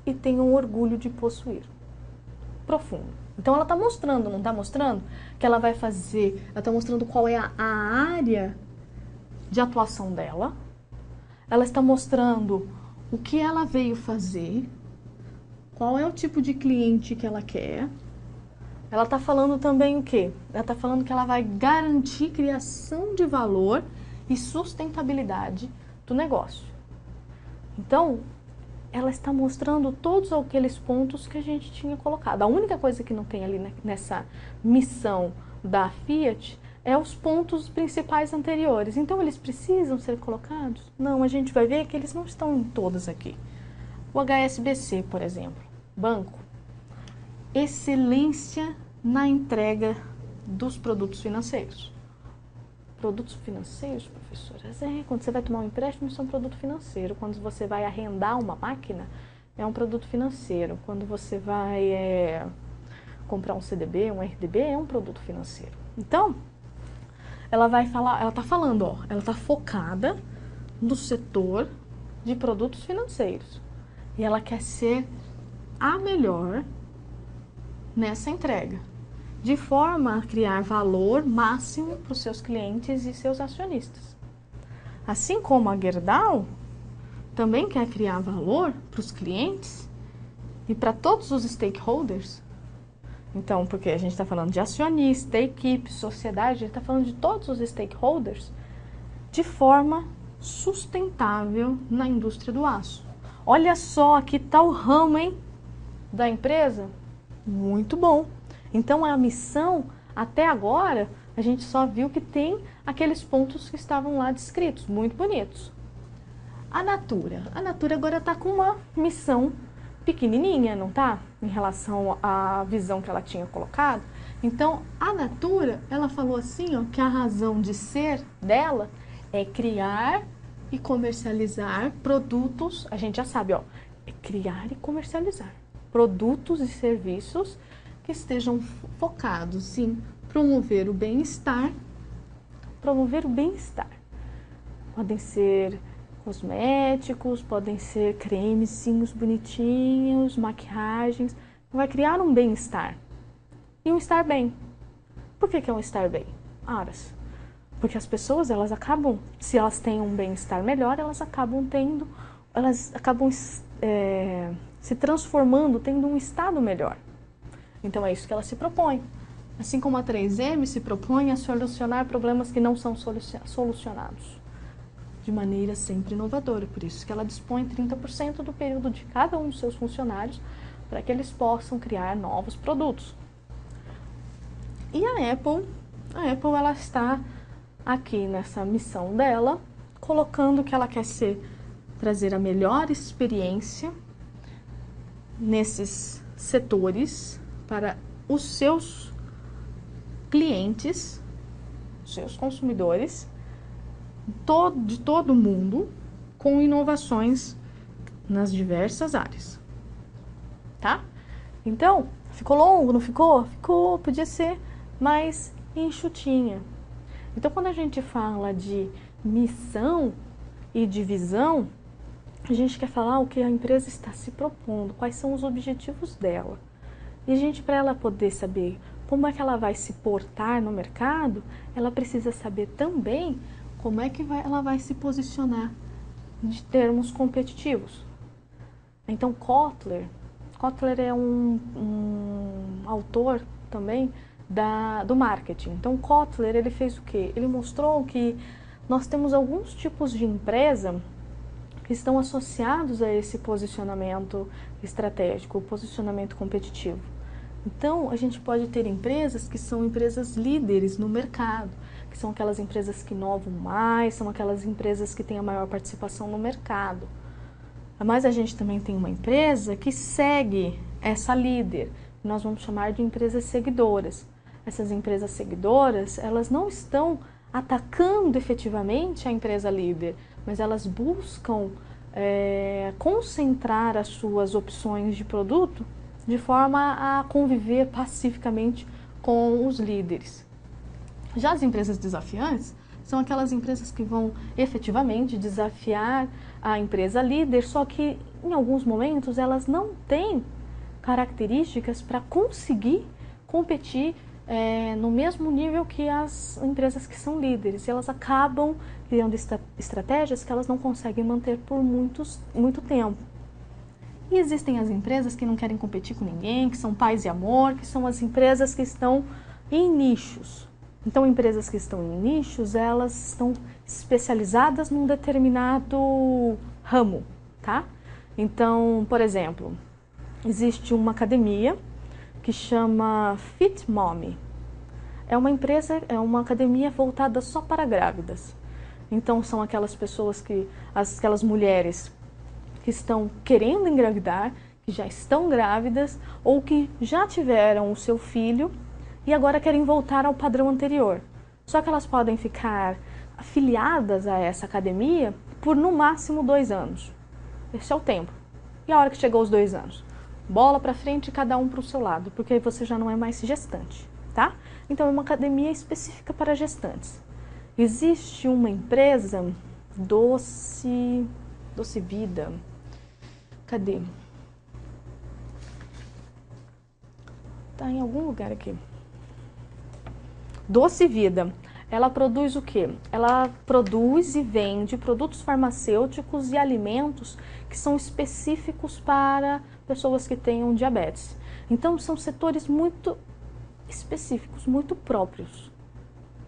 e tenham orgulho de possuir. Profundo. Então, ela está mostrando, não está mostrando? Que ela vai fazer, ela está mostrando qual é a área de atuação dela. Ela está mostrando o que ela veio fazer, qual é o tipo de cliente que ela quer. Ela está falando também o quê? Ela está falando que ela vai garantir criação de valor e sustentabilidade do negócio. Então, ela está mostrando todos aqueles pontos que a gente tinha colocado. A única coisa que não tem ali nessa missão da Fiat é os pontos principais anteriores. Então, eles precisam ser colocados? Não, a gente vai ver que eles não estão em todos aqui. O HSBC, por exemplo, banco, excelência na entrega dos produtos financeiros. produtos financeiros, professoras? Quando você vai tomar um empréstimo, isso é um produto financeiro. Quando você vai arrendar uma máquina, é um produto financeiro. Quando você vai comprar um CDB, um RDB, é um produto financeiro. Então, ela vai falar, ela está falando, ó, ela está focada no setor de produtos financeiros. E ela quer ser a melhor nessa entrega, de forma a criar valor máximo para os seus clientes e seus acionistas. Assim como a Gerdau também quer criar valor para os clientes e para todos os stakeholders. Então, porque a gente está falando de acionista, equipe, sociedade, a gente está falando de todos os stakeholders de forma sustentável na indústria do aço. Olha só, aqui está o ramo, hein, da empresa. Muito bom. Então, a missão, até agora, a gente só viu que tem aqueles pontos que estavam lá descritos, muito bonitos. A Natura agora está com uma missão pequenininha, não tá? Em relação à visão que ela tinha colocado. Então, a Natura, ela falou assim, ó, que a razão de ser dela é criar e comercializar produtos, a gente já sabe, ó, é criar e comercializar produtos e serviços que estejam focados em promover o bem-estar. Promover o bem-estar. Podem ser cosméticos, podem ser cremezinhos bonitinhos, maquiagens. Vai criar um bem-estar. E um estar bem. Por que é um estar bem? Aras. Porque as pessoas, elas acabam, se elas têm um bem-estar melhor, elas acabam se transformando, tendo um estado melhor. Então é isso que ela se propõe. Assim como a 3M se propõe a solucionar problemas que não são solucionados de maneira sempre inovadora. Por isso que ela dispõe 30% do período de cada um dos seus funcionários para que eles possam criar novos produtos. E a Apple ela está aqui nessa missão dela, colocando que ela quer trazer a melhor experiência nesses setores para os seus clientes, seus consumidores, de todo o mundo, com inovações nas diversas áreas. Tá? Então, ficou longo, não ficou? Ficou, podia ser mais enxutinha. Então, quando a gente fala de missão e de visão, a gente quer falar o que a empresa está se propondo, quais são os objetivos dela. E a gente, para ela poder saber como é que ela vai se portar no mercado, ela precisa saber também como é que ela vai se posicionar de termos competitivos. Então, Kotler é um autor também do marketing. Então, Kotler, ele fez o quê? Ele mostrou que nós temos alguns tipos de empresa que estão associados a esse posicionamento estratégico, o posicionamento competitivo. Então, a gente pode ter empresas que são empresas líderes no mercado, que são aquelas empresas que inovam mais, são aquelas empresas que têm a maior participação no mercado. Mas a gente também tem uma empresa que segue essa líder, que nós vamos chamar de empresas seguidoras. Essas empresas seguidoras, elas não estão atacando efetivamente a empresa líder, mas elas buscam concentrar as suas opções de produto de forma a conviver pacificamente com os líderes. Já as empresas desafiantes são aquelas empresas que vão efetivamente desafiar a empresa líder, só que em alguns momentos elas não têm características para conseguir competir no mesmo nível que as empresas que são líderes. E elas acabam criando estratégias que elas não conseguem manter por muito tempo. E existem as empresas que não querem competir com ninguém, que são paz e amor, que são as empresas que estão em nichos. Então, empresas que estão em nichos, elas estão especializadas num determinado ramo, tá? Então, por exemplo, existe uma academia que chama Fit Mommy. É uma academia voltada só para grávidas. Então, são aquelas pessoas aquelas mulheres que estão querendo engravidar, que já estão grávidas ou que já tiveram o seu filho e agora querem voltar ao padrão anterior. Só que elas podem ficar afiliadas a essa academia por no máximo 2 anos. Esse é o tempo. E a hora que chegou os 2 anos? Bola para frente e cada um para o seu lado, porque aí você já não é mais gestante, tá? Então é uma academia específica para gestantes. Existe uma empresa, Doce Vida. Cadê? Tá em algum lugar aqui. Doce Vida. Ela produz o quê? Ela produz e vende produtos farmacêuticos e alimentos que são específicos para pessoas que tenham diabetes. Então, são setores muito específicos, muito próprios.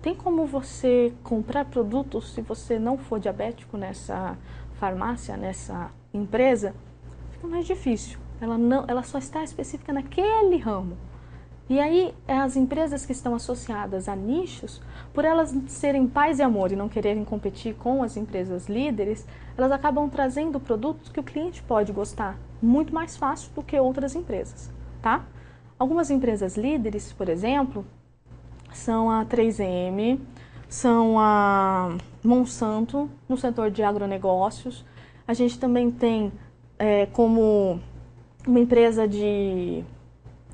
Tem como você comprar produtos se você não for diabético nessa farmácia, nessa empresa? Fica mais difícil. Ela só está específica naquele ramo. E aí, as empresas que estão associadas a nichos, por elas serem paz e amor e não quererem competir com as empresas líderes, elas acabam trazendo produtos que o cliente pode gostar muito mais fácil do que outras empresas, tá? Algumas empresas líderes, por exemplo, são a 3M, são a Monsanto, no setor de agronegócios. A gente também tem como uma empresa de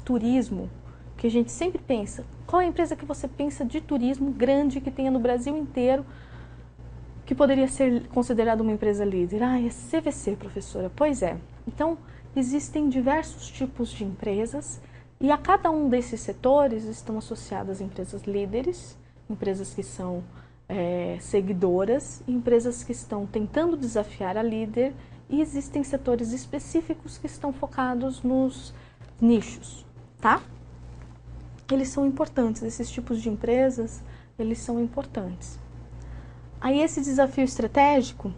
turismo, que a gente sempre pensa, qual é a empresa que você pensa de turismo grande que tenha no Brasil inteiro, que poderia ser considerada uma empresa líder? Ah, é CVC, professora. Pois é. Então, existem diversos tipos de empresas e a cada um desses setores estão associadas empresas líderes, empresas que são seguidoras, empresas que estão tentando desafiar a líder e existem setores específicos que estão focados nos nichos, tá? Eles são importantes, esses tipos de empresas, eles são importantes. Aí esse desafio estratégico,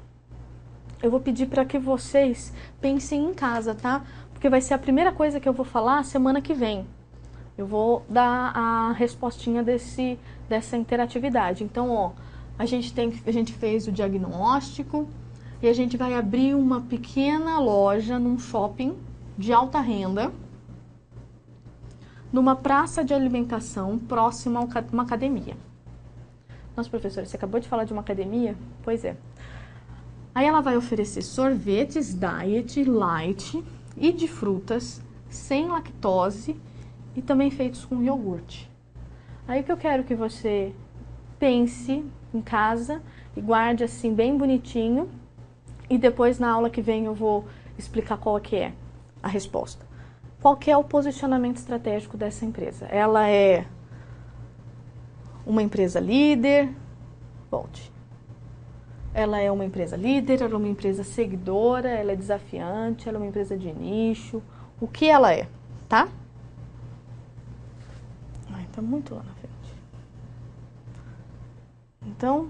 eu vou pedir para que vocês pensem em casa, tá? Porque vai ser a primeira coisa que eu vou falar semana que vem. Eu vou dar a respostinha dessa interatividade. Então, ó, a gente fez o diagnóstico e a gente vai abrir uma pequena loja num shopping de alta renda, numa praça de alimentação próxima a uma academia. Nossa, professora, você acabou de falar de uma academia? Pois é. Aí ela vai oferecer sorvetes diet, light e de frutas, sem lactose e também feitos com iogurte. Aí o que eu quero que você pense em casa e guarde assim bem bonitinho e depois na aula que vem eu vou explicar qual que é a resposta. Qual que é o posicionamento estratégico dessa empresa? Ela é uma empresa líder? Volte. Ela é uma empresa líder, ela é uma empresa seguidora, ela é desafiante, ela é uma empresa de nicho. O que ela é, tá? Ai, tá muito lá na frente. Então,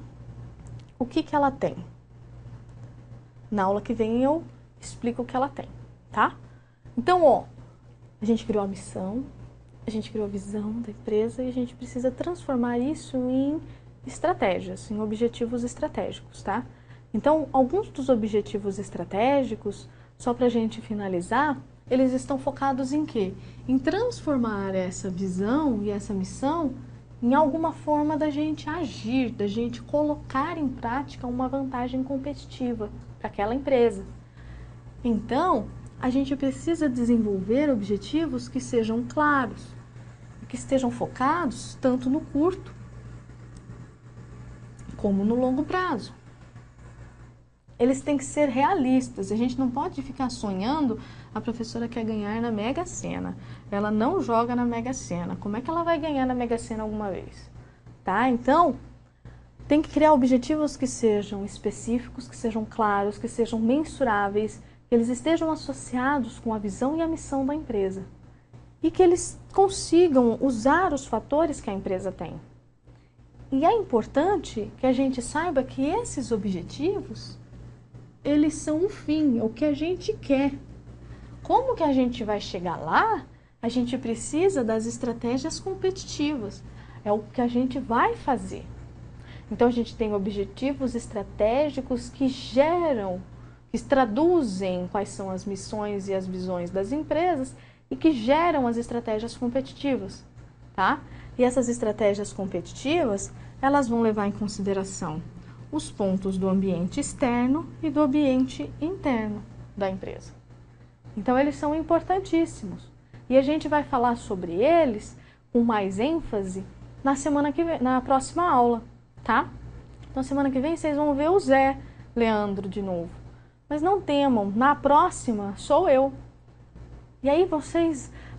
o que ela tem? Na aula que vem eu explico o que ela tem, tá? Então, ó, a gente criou a missão, a gente criou a visão da empresa e a gente precisa transformar isso em estratégias, em objetivos estratégicos, tá? Então, alguns dos objetivos estratégicos, só para a gente finalizar, eles estão focados em quê? Em transformar essa visão e essa missão em alguma forma da gente agir, da gente colocar em prática uma vantagem competitiva para aquela empresa. Então, a gente precisa desenvolver objetivos que sejam claros, que estejam focados tanto no curto como no longo prazo. Eles têm que ser realistas, a gente não pode ficar sonhando, a professora quer ganhar na Mega Sena, ela não joga na Mega Sena, como é que ela vai ganhar na Mega Sena alguma vez? Tá? Então, tem que criar objetivos que sejam específicos, que sejam claros, que sejam mensuráveis, que eles estejam associados com a visão e a missão da empresa e que eles consigam usar os fatores que a empresa tem. E é importante que a gente saiba que esses objetivos, eles são um fim, é o que a gente quer. Como que a gente vai chegar lá? A gente precisa das estratégias competitivas, é o que a gente vai fazer. Então a gente tem objetivos estratégicos que geram, que traduzem quais são as missões e as visões das empresas e que geram as estratégias competitivas. tá? E essas estratégias competitivas, elas vão levar em consideração os pontos do ambiente externo e do ambiente interno da empresa. Então, eles são importantíssimos. E a gente vai falar sobre eles com mais ênfase na semana que vem, na próxima aula, tá? Então, semana que vem vocês vão ver o Zé Leandro de novo. Mas não temam, na próxima sou eu. E aí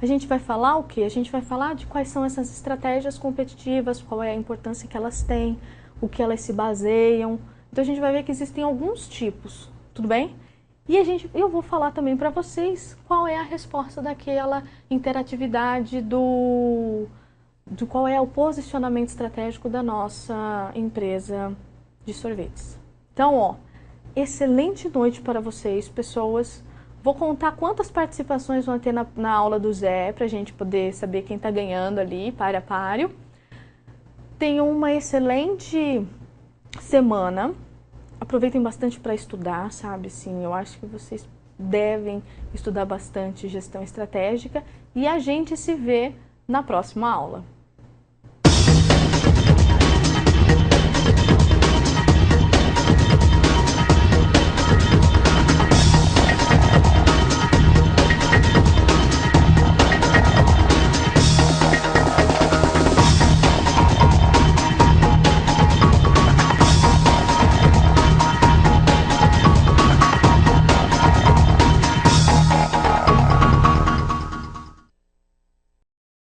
a gente vai falar o quê? A gente vai falar de quais são essas estratégias competitivas, qual é a importância que elas têm, o que elas se baseiam. Então, a gente vai ver que existem alguns tipos, tudo bem? E eu vou falar também para vocês qual é a resposta daquela interatividade de qual é o posicionamento estratégico da nossa empresa de sorvetes. Então, ó, excelente noite para vocês, pessoas. Vou contar quantas participações vão ter na aula do Zé, para a gente poder saber quem está ganhando ali, páreo a páreo. Tenham uma excelente semana. Aproveitem bastante para estudar, sabe? Sim, eu acho que vocês devem estudar bastante gestão estratégica e a gente se vê na próxima aula.